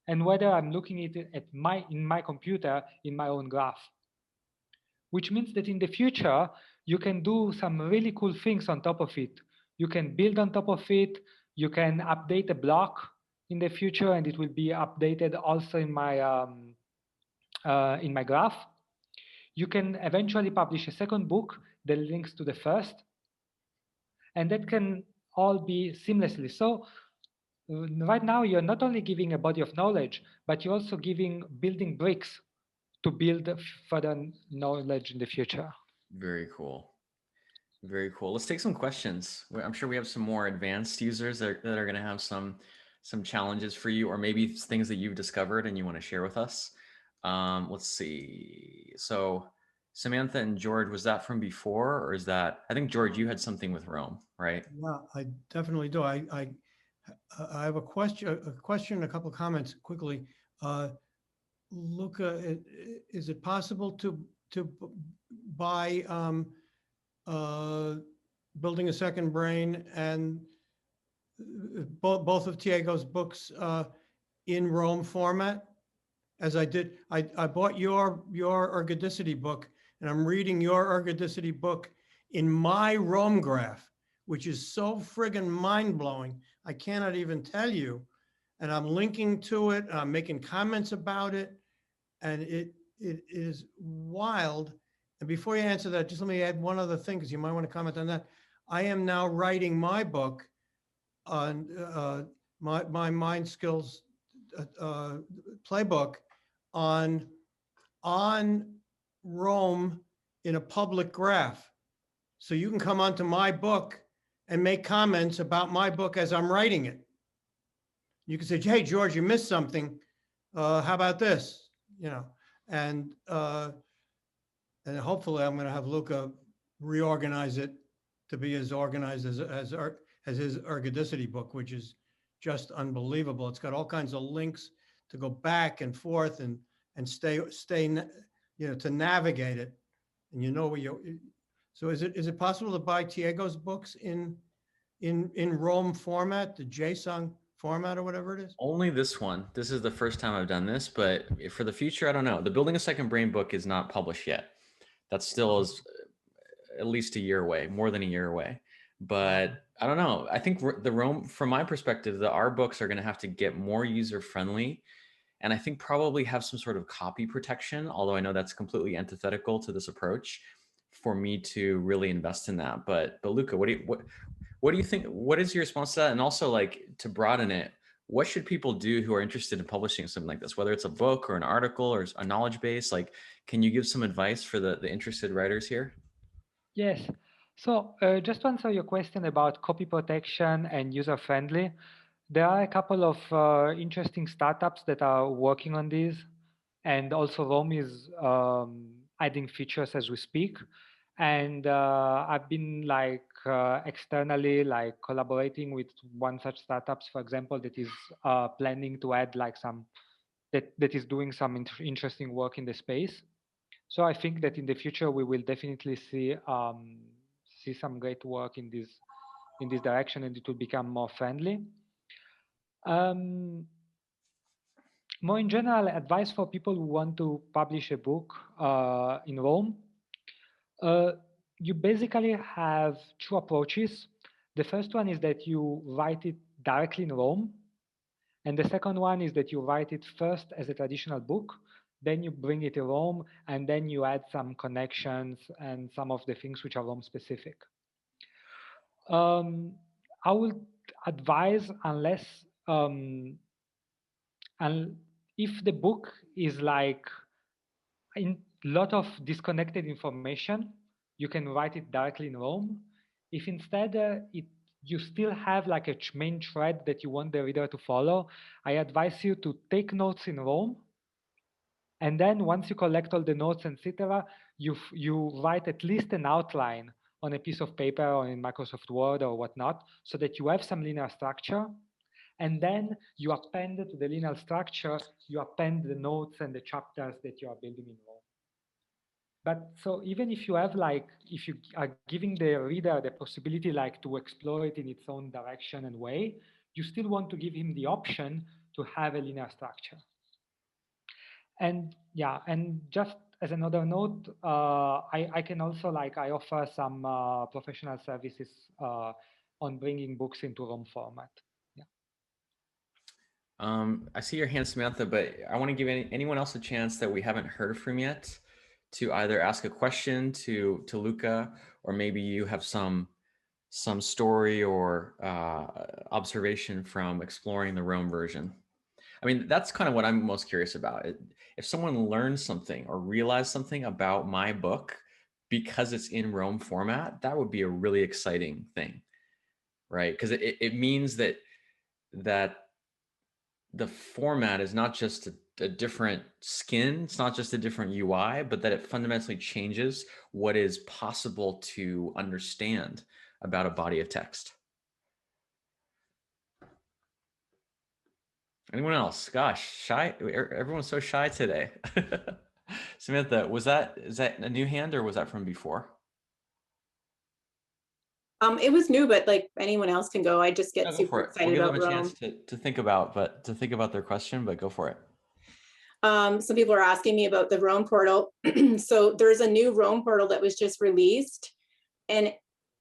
and whether I'm looking at it in my computer in my own graph. Which means that in the future, you can do some really cool things on top of it. You can build on top of it. You can update a block in the future, and it will be updated also in my graph. You can eventually publish a second book that links to the first, and that can all be seamlessly. So right now, you're not only giving a body of knowledge, but you're also building bricks to build further knowledge in the future. Very cool. Very cool. Let's take some questions. I'm sure we have some more advanced users that are going to have some challenges for you, or maybe things that you've discovered and you want to share with us. Let's see. So Samantha and George, was that from before, or is that? I think George, you had something with Rome, right? Yeah, I definitely do. I have a question, a couple of comments quickly. Luca, is it possible to buy Building a Second Brain and both of Tiago's books in Rome format? As I did, I bought your ergodicity book, and I'm reading your ergodicity book in my Rome graph, which is so friggin' mind-blowing. I cannot even tell you. And I'm linking to it, and I'm making comments about it, and it is wild. And before you answer that, just let me add one other thing, because you might want to comment on that. I am now writing my book on my mind skills playbook on Rome in a public graph. So you can come onto my book and make comments about my book as I'm writing it. You can say, hey, George, you missed something. How about this? You know, and hopefully I'm going to have Luca reorganize it to be as organized as his ergodicity book, which is just unbelievable. It's got all kinds of links to go back and forth and stay, you know, to navigate it. And you know where you. So is it possible to buy Tiago's books in Rome format, the JSON format or whatever it is? Only this one. This is the first time I've done this, but for the future, I don't know. The Building a Second Brain book is not published yet. That still is at least a year away, more than a year away. But I don't know. I think the Rome, from my perspective, our books are going to have to get more user friendly, and I think probably have some sort of copy protection. Although I know that's completely antithetical to this approach, for me to really invest in that. But Luca, what do you think? What is your response to that? And also, like, to broaden it, what should people do who are interested in publishing something like this, whether it's a book or an article or a knowledge base? Like, can you give some advice for the interested writers here? Yes. So just to answer your question about copy protection and user-friendly, there are a couple of interesting startups that are working on this. And also Rome is adding features as we speak. And I've been externally collaborating with one such startups, for example, that is planning to add that is doing some interesting work in the space. So I think that in the future we will definitely see some great work in this direction, and it will become more friendly. More in general, advice for people who want to publish a book in Rome. You basically have two approaches. The first one is that you write it directly in Rome. And the second one is that you write it first as a traditional book, then you bring it to Rome, and then you add some connections and some of the things which are Rome specific. I would advise, unless and if the book is in a lot of disconnected information, you can write it directly in Rome. If instead you still have like a main thread that you want the reader to follow, I advise you to take notes in Rome. And then once you collect all the notes, etc., you write at least an outline on a piece of paper or in Microsoft Word or whatnot, so that you have some linear structure. And then you append to the linear structure, you append the notes and the chapters that you are building in Rome. But so even if you have like, if you are giving the reader the possibility like to explore it in its own direction and way, you still want to give him the option to have a linear structure. And yeah, and just as another note, I can also like, I offer some professional services on bringing books into ROM format. Yeah. I see your hand, Samantha, but I want to give anyone else a chance that we haven't heard from yet to either ask a question to Luca, or maybe you have some story or observation from exploring the Rome version. I mean, that's kind of what I'm most curious about. If someone learns something or realized something about my book because it's in Rome format, that would be a really exciting thing, right? Because it means that the format is not just a different skin, it's not just a different UI, but that it fundamentally changes what is possible to understand about a body of text. Anyone else? Gosh, shy. Everyone's so shy today. Samantha, is that a new hand or was that from before? It was new, but like anyone else can go. I just get super excited about Rome. We'll give them a chance to think about their question, but go for it. Some people are asking me about the Rome portal. So there's a new Rome portal that was just released. And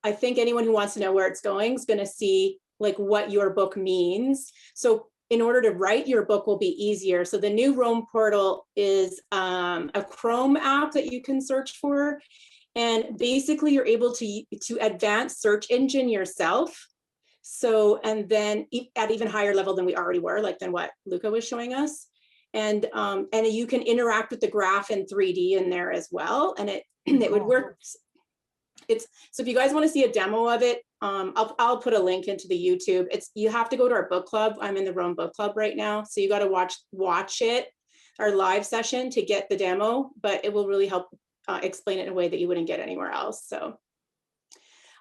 I think anyone who wants to know where it's going is going to see like what your book means. So in order to write your book will be easier. So the new Rome portal is a Chrome app that you can search for. And basically you're able to advance search engine yourself. So, and then at even higher level than we already were, like than what Luca was showing us. And you can interact with the graph in 3D in there as well. And it would work. So if you guys want to see a demo of it, I'll put a link into the YouTube. You have to go to our book club. I'm in the Rome book club right now. So you got to watch it, our live session, to get the demo, but it will really help explain it in a way that you wouldn't get anywhere else. So,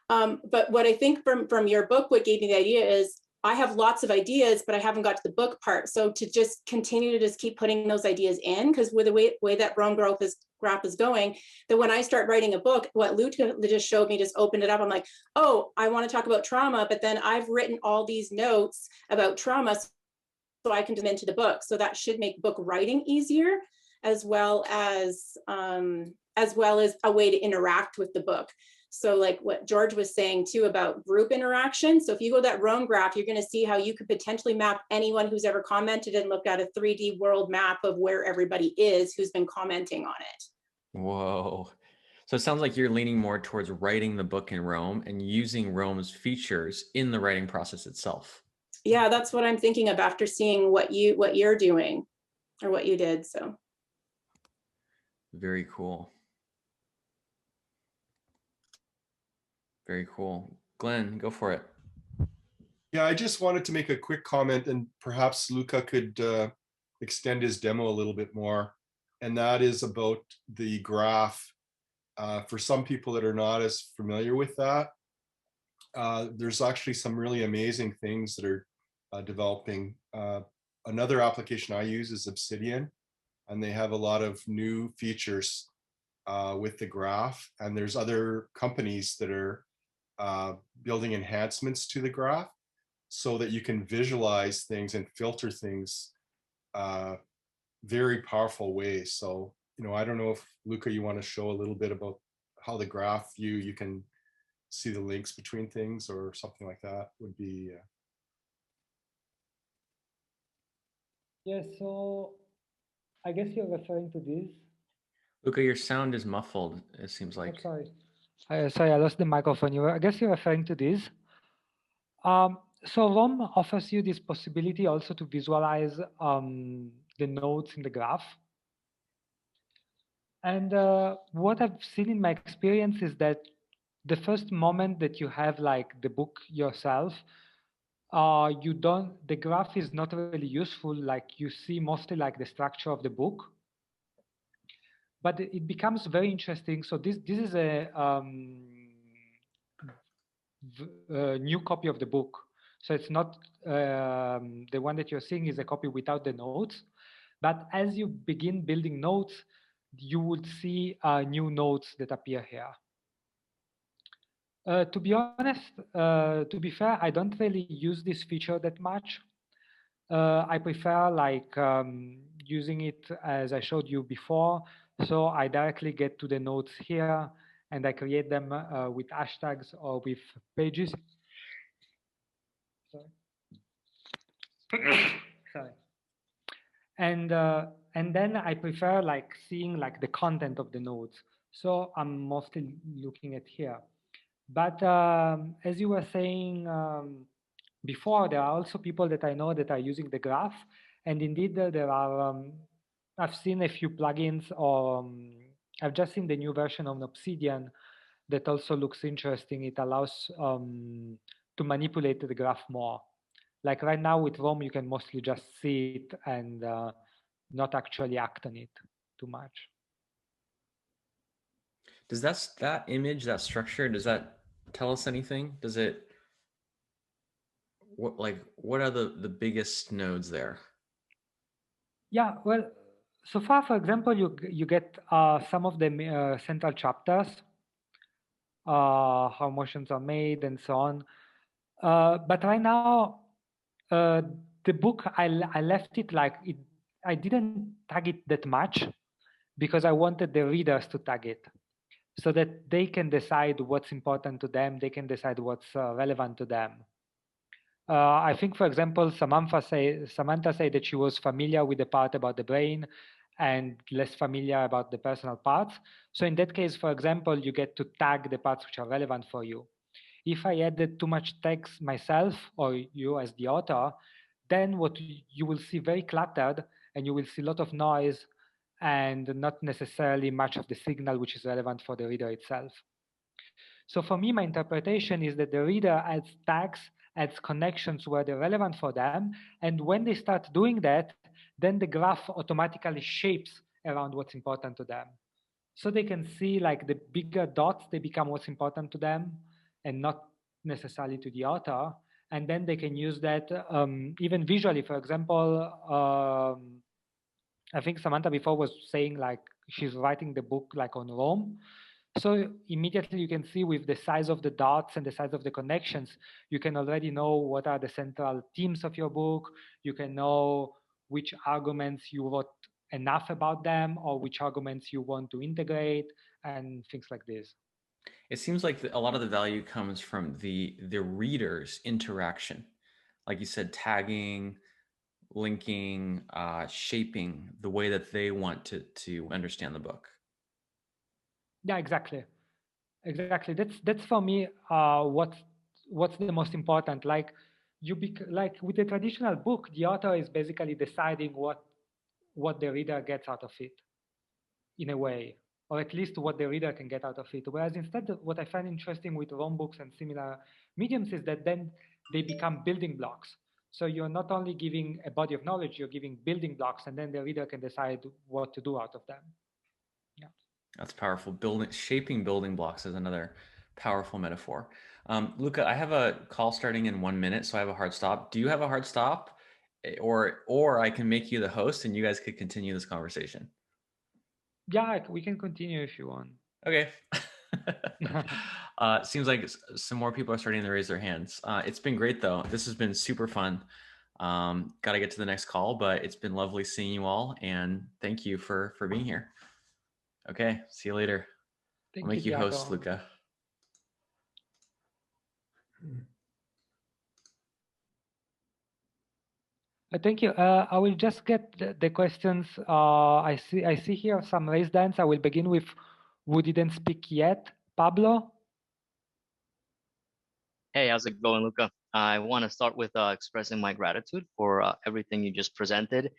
but what I think from your book, what gave me the idea is I have lots of ideas, but I haven't got to the book part. So to just continue to just keep putting those ideas in, because with the way that Rome graph is going, that when I start writing a book, what Luca just showed me, just opened it up. I'm like, oh, I want to talk about trauma, but then I've written all these notes about trauma, so I can do them into the book. So that should make book writing easier, as well as a way to interact with the book. So like what George was saying too about group interaction. So if you go to that Rome graph, you're going to see how you could potentially map anyone who's ever commented and looked at a 3D world map of where everybody is who's been commenting on it. Whoa. So it sounds like you're leaning more towards writing the book in Rome and using Rome's features in the writing process itself. Yeah, that's what I'm thinking of after seeing what you're doing or what you did. So very cool. Very cool. Glenn, go for it. Yeah, I just wanted to make a quick comment, and perhaps Luca could extend his demo a little bit more. And that is about the graph. For some people that are not as familiar with that, there's actually some really amazing things that are developing. Another application I use is Obsidian, and they have a lot of new features with the graph. And there's other companies that are building enhancements to the graph so that you can visualize things and filter things very powerful ways. So, I don't know if Luca, you want to show a little bit about how the graph view, you can see the links between things or something like that would be. Yeah, so I guess you're referring to this. Luca, your sound is muffled, it seems like. Oh, sorry, I lost the microphone. I guess you're referring to this. So ROM offers you this possibility also to visualize the nodes in the graph. And what I've seen in my experience is that the first moment that you have like the book yourself, the graph is not really useful. Like you see mostly like the structure of the book, but it becomes very interesting. So this is a new copy of the book. So it's not the one that you're seeing is a copy without the notes. But as you begin building notes, you would see new notes that appear here. To be honest, to be fair, I don't really use this feature that much. I prefer like using it as I showed you before. So I directly get to the notes here and I create them with hashtags or with pages. Sorry. Sorry. And then I prefer like seeing like the content of the nodes. So I'm mostly looking at here. But as you were saying before, there are also people that I know that are using the graph. And indeed, there are, I've seen a few plugins, or I've just seen the new version of Obsidian that also looks interesting. It allows to manipulate the graph more. Like right now with Rome, you can mostly just see it and not actually act on it too much. Does that image, that structure, does that tell us anything? Does it, what are the biggest nodes there? Yeah, well, so far, for example, you get some of the central chapters, how motions are made and so on. But right now, the book, I left it like it. I didn't tag it that much because I wanted the readers to tag it so that they can decide what's important to them. They can decide what's relevant to them. I think, for example, Samantha said that she was familiar with the part about the brain and less familiar about the personal parts. So in that case, for example, you get to tag the parts which are relevant for you. If I added too much text myself or you as the author, then what you will see very cluttered and you will see a lot of noise and not necessarily much of the signal which is relevant for the reader itself. So for me, my interpretation is that the reader adds tags, adds connections where they're relevant for them. And when they start doing that, then the graph automatically shapes around what's important to them. So they can see like the bigger dots, they become what's important to them and not necessarily to the author. And then they can use that even visually. For example, I think Samantha before was saying like she's writing the book like on Rome. So immediately you can see with the size of the dots and the size of the connections, you can already know what are the central themes of your book. You can know which arguments you wrote enough about them or which arguments you want to integrate and things like this. It seems like a lot of the value comes from the reader's interaction. Like you said, tagging, linking, shaping the way that they want to understand the book. Yeah, exactly. That's for me what's the most important. Like like with a traditional book, the author is basically deciding what the reader gets out of it in a way, or at least what the reader can get out of it. Whereas instead, what I find interesting with Rome books and similar mediums is that then they become building blocks. So you're not only giving a body of knowledge, you're giving building blocks, and then the reader can decide what to do out of them. Yeah. That's powerful. Shaping building blocks is another powerful metaphor. Luca, I have a call starting in 1 minute, so I have a hard stop. Do you have a hard stop? Or I can make you the host and you guys could continue this conversation. Yeah, we can continue if you want. Okay. Seems like some more people are starting to raise their hands. It's been great though. This has been super fun. Got to get to the next call, but it's been lovely seeing you all, and thank you for being here. Okay, see you later. I'll make you host, Luca. Thank you. I will just get the questions. I see here some raised hands. I will begin with who didn't speak yet. Pablo? Hey, how's it going, Luca? I want to start with expressing my gratitude for everything you just presented.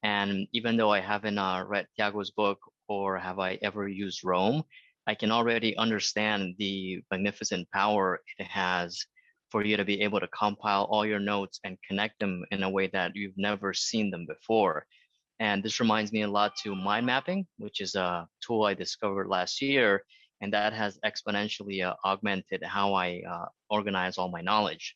And even though I haven't read Tiago's book or have I ever used Rome, I can already understand the magnificent power it has for you to be able to compile all your notes and connect them in a way that you've never seen them before. And this reminds me a lot to mind mapping, which is a tool I discovered last year, and that has exponentially augmented how I organize all my knowledge.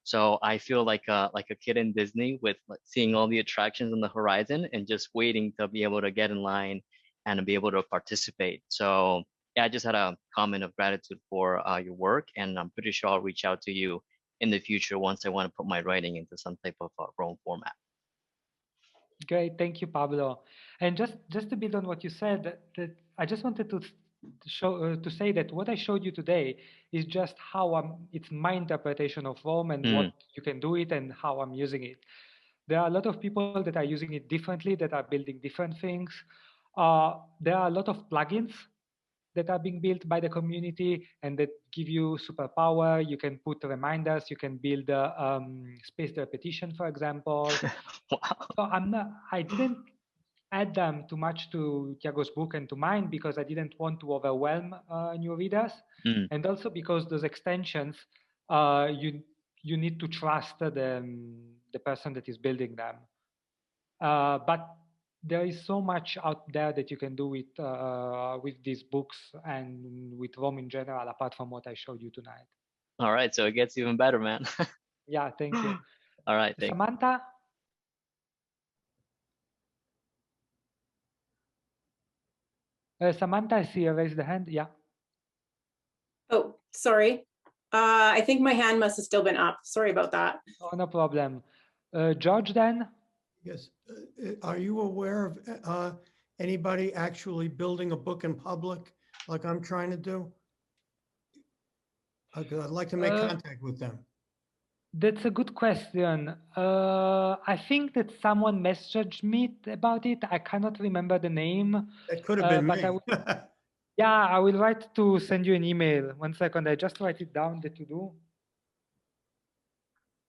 So I feel like a kid in Disney with seeing all the attractions on the horizon and just waiting to be able to get in line and to be able to participate. So yeah, I just had a comment of gratitude for your work, and I'm pretty sure I'll reach out to you in the future once I want to put my writing into some type of Rome format. Great, thank you, Pablo. And just to build on what you said, that I just wanted to show to say that what I showed you today is just how it's my interpretation of Rome and what you can do it and how I'm using it. There are a lot of people that are using it differently, that are building different things. There are a lot of plugins that are being built by the community and that give you superpower. You can put reminders, you can build spaced repetition, for example. Wow. So I didn't add them too much to Tiago's book and to mine because I didn't want to overwhelm new readers. And also because those extensions, you need to trust the person that is building them. But there is so much out there that you can do with these books and with Rome in general, apart from what I showed you tonight. All right, so it gets even better, man. Yeah, thank you. All right, thanks. Samantha? Samantha, I see you raise the hand. Yeah. Oh, sorry. I think my hand must have still been up. Sorry about that. Oh, no problem. George, then? Yes. Are you aware of anybody actually building a book in public like I'm trying to do? I'd like to make contact with them. That's a good question. I think that someone messaged me about it. I cannot remember the name. That could have been me. Yeah, I will write to send you an email. 1 second, I just write it down, the to-do.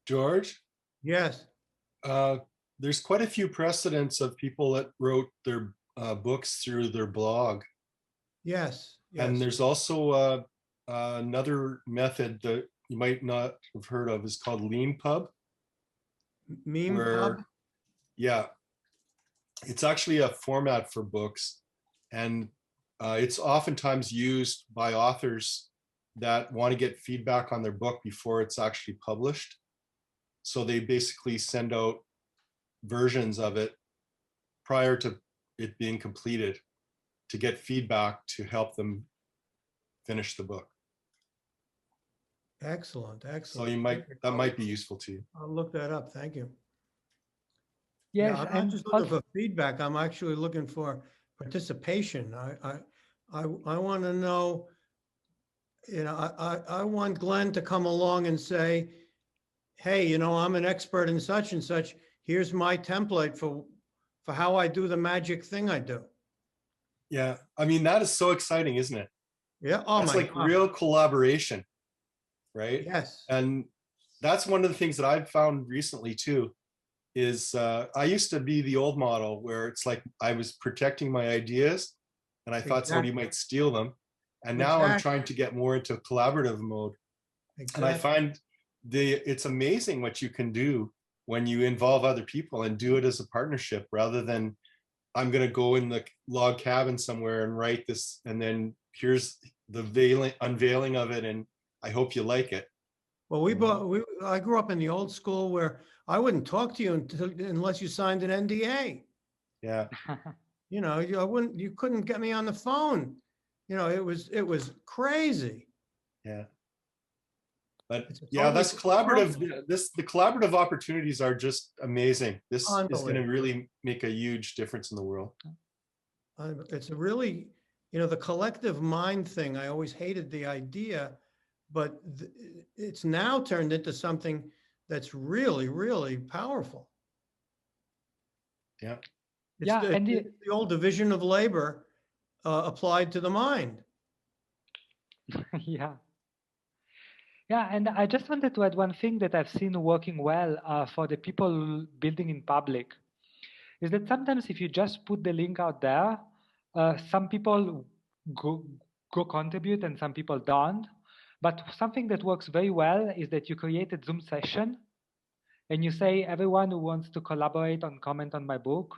George? Yes. There's quite a few precedents of people that wrote their books through their blog. Yes. And there's also another method that you might not have heard of is called LeanPub. Meme Pub? Yeah. It's actually a format for books. And it's oftentimes used by authors that want to get feedback on their book before it's actually published. So they basically send out versions of it prior to it being completed to get feedback to help them finish the book. Excellent, excellent. So that might be useful to you. I'll look that up. Thank you. Yes, yeah, I'm not just looking for feedback. I'm actually looking for participation. I want to know, I want Glenn to come along and say, hey, I'm an expert in such and such. Here's my template for how I do the magic thing I do. Yeah, I mean, that is so exciting, isn't it? Yeah. Oh, that's like real collaboration, right? Yes. And that's one of the things that I've found recently too, is I used to be the old model where it's like I was protecting my ideas and I thought somebody might steal them. And now I'm trying to get more into collaborative mode. And I find it's amazing what you can do when you involve other people and do it as a partnership rather than I'm going to go in the log cabin somewhere and write this, and then here's the unveiling of it, and I hope you like it. Well, I grew up in the old school where I wouldn't talk to you unless you signed an NDA. Yeah. You couldn't get me on the phone. It was crazy. Yeah. But yeah, that's collaborative. The collaborative opportunities are just amazing. This is going to really make a huge difference in the world. It's a really, the collective mind thing. I always hated the idea, but it's now turned into something that's really, really powerful. Yeah. It's the old division of labor applied to the mind. Yeah. Yeah, and I just wanted to add one thing that I've seen working well for the people building in public, is that sometimes if you just put the link out there, some people go contribute and some people don't. But something that works very well is that you create a Zoom session and you say, everyone who wants to collaborate and comment on my book,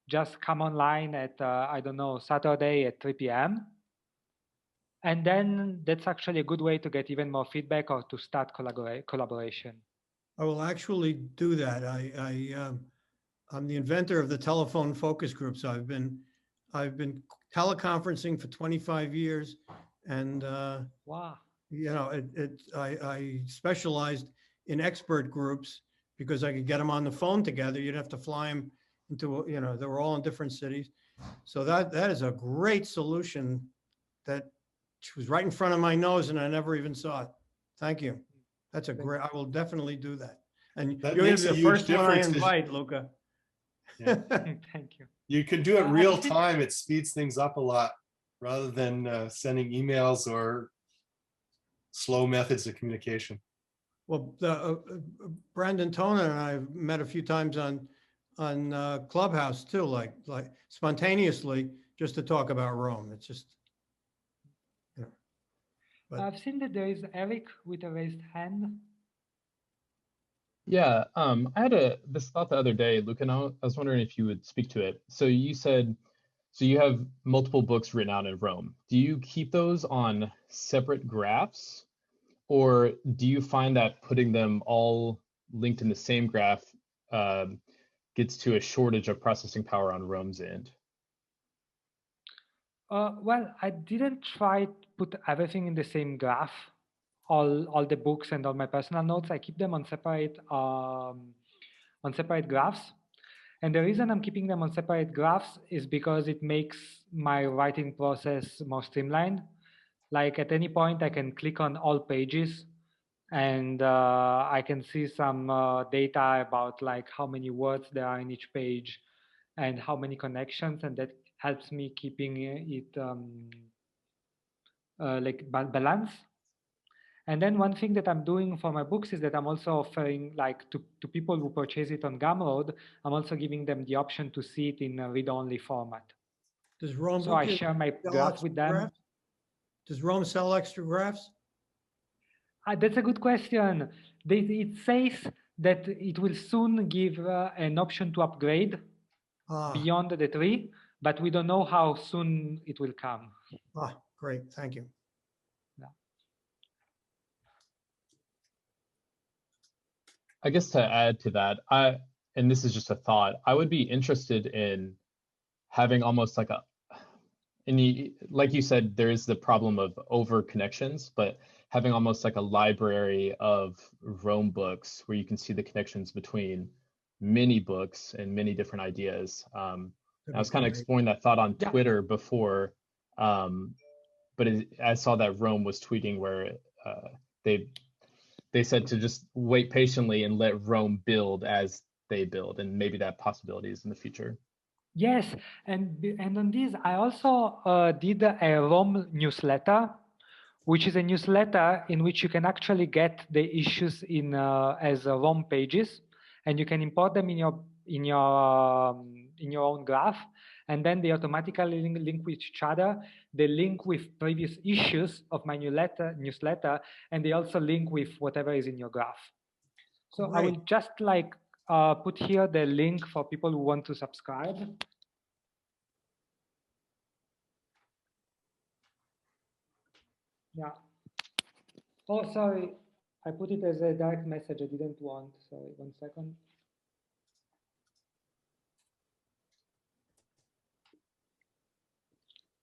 just come online at, I don't know, Saturday at 3 p.m. And then that's actually a good way to get even more feedback or to start collaboration. I will actually do that. I'm the inventor of the telephone focus groups. I've been teleconferencing for 25 years, and wow, you know, I specialized in expert groups because I could get them on the phone together. You'd have to fly them into, you know, they were all in different cities. So that is a great solution that was right in front of my nose and I never even saw it. Thank you. That's a great, I will definitely do that. And That you're gonna makes be a the huge first one I difference 'cause- invite, Luca. Yeah. thank you. You can do it I real think- time. It speeds things up a lot rather than sending emails or slow methods of communication. Well, Brandon Toner and I have met a few times on Clubhouse too, like spontaneously, just to talk about Rome. It's just, you know. But I've seen that there is Eric with a raised hand. Yeah, I had this thought the other day, Luca, and I was wondering if you would speak to it. So you said, so you have multiple books written out in Rome. Do you keep those on separate graphs, or do you find that putting them all linked in the same graph gets to a shortage of processing power on Rome's end? Well, I didn't try to put everything in the same graph. All the books and all my personal notes, I keep them on separate graphs. And the reason I'm keeping them on separate graphs is because it makes my writing process more streamlined. Like at any point, I can click on all pages and I can see some data about like how many words there are in each page and how many connections, and that helps me keeping it like balance. And then one thing that I'm doing for my books is that I'm also offering, like, to people who purchase it on Gumroad, I'm also giving them the option to see it in a read-only format. does Rome So I share my graph with them. graphs? Does Rome sell extra graphs? That's a good question. It says that it will soon give an option to upgrade beyond the 3, but we don't know how soon it will come. Great, thank you. I guess to add to that, and this is just a thought, I would be interested in having almost like like you said, there is the problem of over connections, but having almost like a library of Rome books where you can see the connections between many books and many different ideas. I was kind of exploring that thought on Twitter before, but I saw that Rome was tweeting where they said to just wait patiently and let Rome build as they build, and maybe that possibility is in the future. Yes, and on this, I also did a Rome newsletter, which is a newsletter in which you can actually get the issues in as Rome pages, and you can import them in your own graph, and then they automatically link with each other. They link with previous issues of my newsletter, and they also link with whatever is in your graph. So I will just like put here the link for people who want to subscribe. Yeah. Oh, sorry. I put it as a direct message. I didn't want. Sorry, 1 second.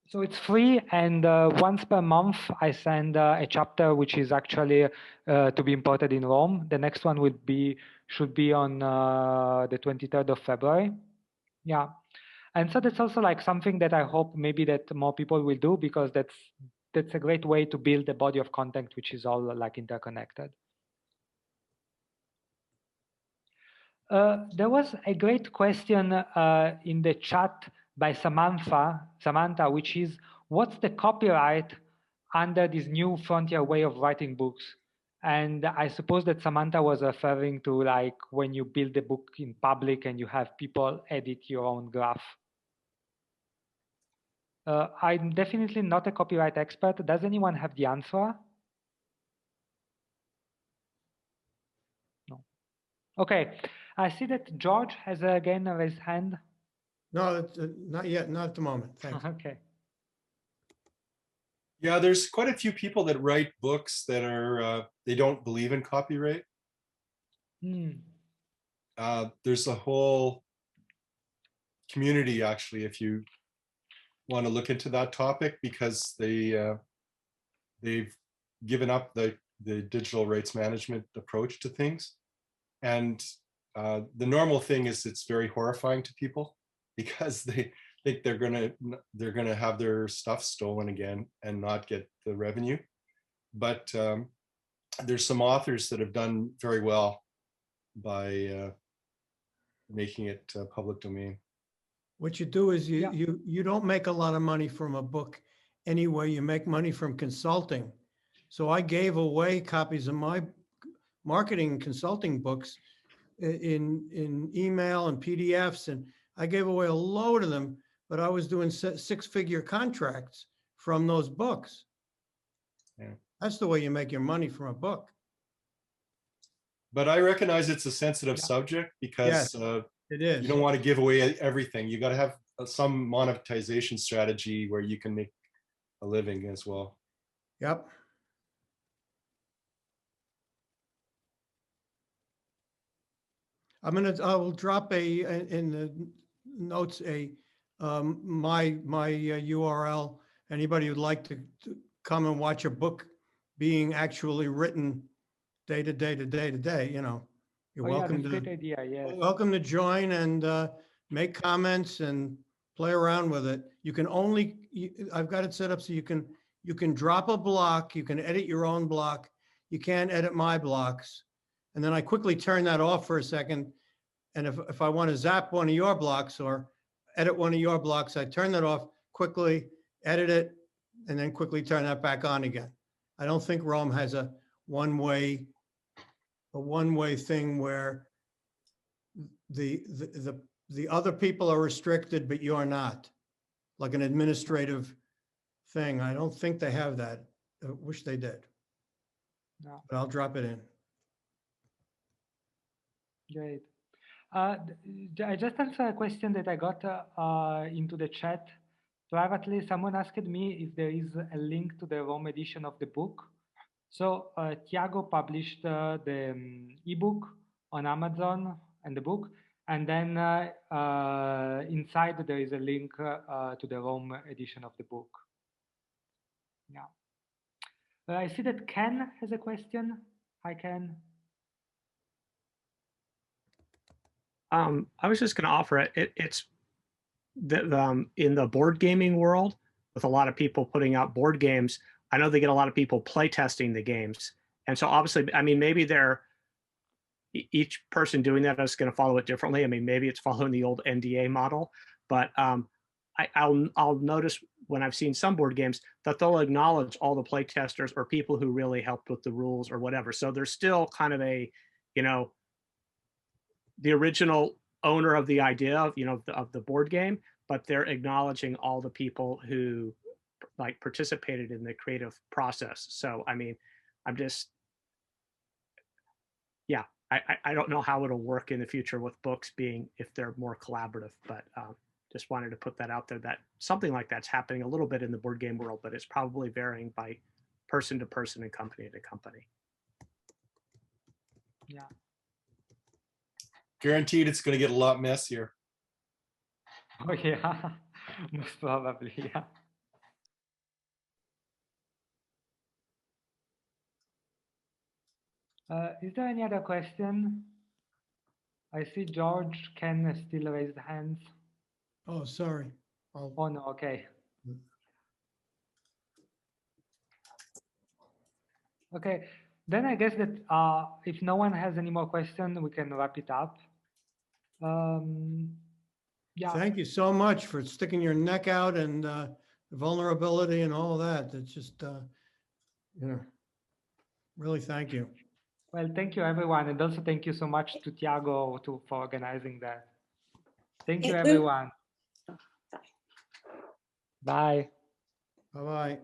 So it's free, and once per month I send a chapter which is actually to be imported in Rome. The next one should be on the 23rd of February. Yeah, and so that's also like something that I hope maybe that more people will do, because that's a great way to build a body of content which is all like interconnected. There was a great question in the chat by Samantha, which is, what's the copyright under this new frontier way of writing books? And I suppose that Samantha was referring to like when you build a book in public and you have people edit your own graph. I'm definitely not a copyright expert. Does anyone have the answer? No. Okay, I see that George has again raised hand. No, that's, not yet, not at the moment. Thanks. Okay. Yeah, there's quite a few people that write books that are they don't believe in copyright. There's a whole community, actually, if you want to look into that topic, because they've given up the digital rights management approach to things. And the normal thing is it's very horrifying to people because they think they're gonna have their stuff stolen again and not get the revenue. But there's some authors that have done very well by making it public domain. What you do is you don't make a lot of money from a book anyway. You make money from consulting. So I gave away copies of my marketing and consulting books in email and PDFs, and I gave away a load of them, but I was doing six-figure contracts from those books. Yeah. That's the way you make your money from a book. But I recognize it's a sensitive subject because it is. You don't want to give away everything. You got to have some monetization strategy where you can make a living as well. Yep. I will drop in the notes my URL. Anybody who'd like to come and watch a book being actually written day to day, you know, you're welcome to. Good idea, yes. Welcome to join and make comments and play around with it. You can only, I've got it set up so you can drop a block, you can edit your own block, you can't edit my blocks. And then I quickly turn that off for a second. And if I want to zap one of your blocks or edit one of your blocks, I turn that off quickly, edit it, and then quickly turn that back on again. I don't think Rome has a one-way thing where the other people are restricted, but you're not, like an administrative thing. I don't think they have that. I wish they did. No. But I'll drop it in. Great. I just answered a question that I got into the chat privately. Someone asked me if there is a link to the Rome edition of the book. So Tiago published the ebook on Amazon and the book, and then inside there is a link to the Rome edition of the book. Yeah. I see that Ken has a question. Hi, Ken. I was just going to offer it. It's in the board gaming world, with a lot of people putting out board games, I know they get a lot of people play testing the games. And so obviously, I mean, maybe each person doing that is going to follow it differently. I mean, maybe it's following the old NDA model, but I'll notice when I've seen some board games that they'll acknowledge all the play testers or people who really helped with the rules or whatever. So there's still kind of a, you know, the original owner of the idea of, you know, of the board game, but they're acknowledging all the people who like participated in the creative process. So, I mean, I'm just, yeah, I don't know how it'll work in the future with books being, if they're more collaborative, but just wanted to put that out there that something like that's happening a little bit in the board game world, but it's probably varying by person to person and company to company. Yeah. Guaranteed it's going to get a lot messier. Oh yeah, most probably, yeah. Is there any other question? I see George, Ken still raised hands. Oh, sorry. Oh no, okay. Okay, then I guess that if no one has any more questions, we can wrap it up. Yeah. Thank you so much for sticking your neck out and vulnerability and all that. It's just, you know, really thank you. Well, thank you, everyone. And also thank you so much to Tiago for organizing that. Thank you, everyone. Bye. Bye-bye.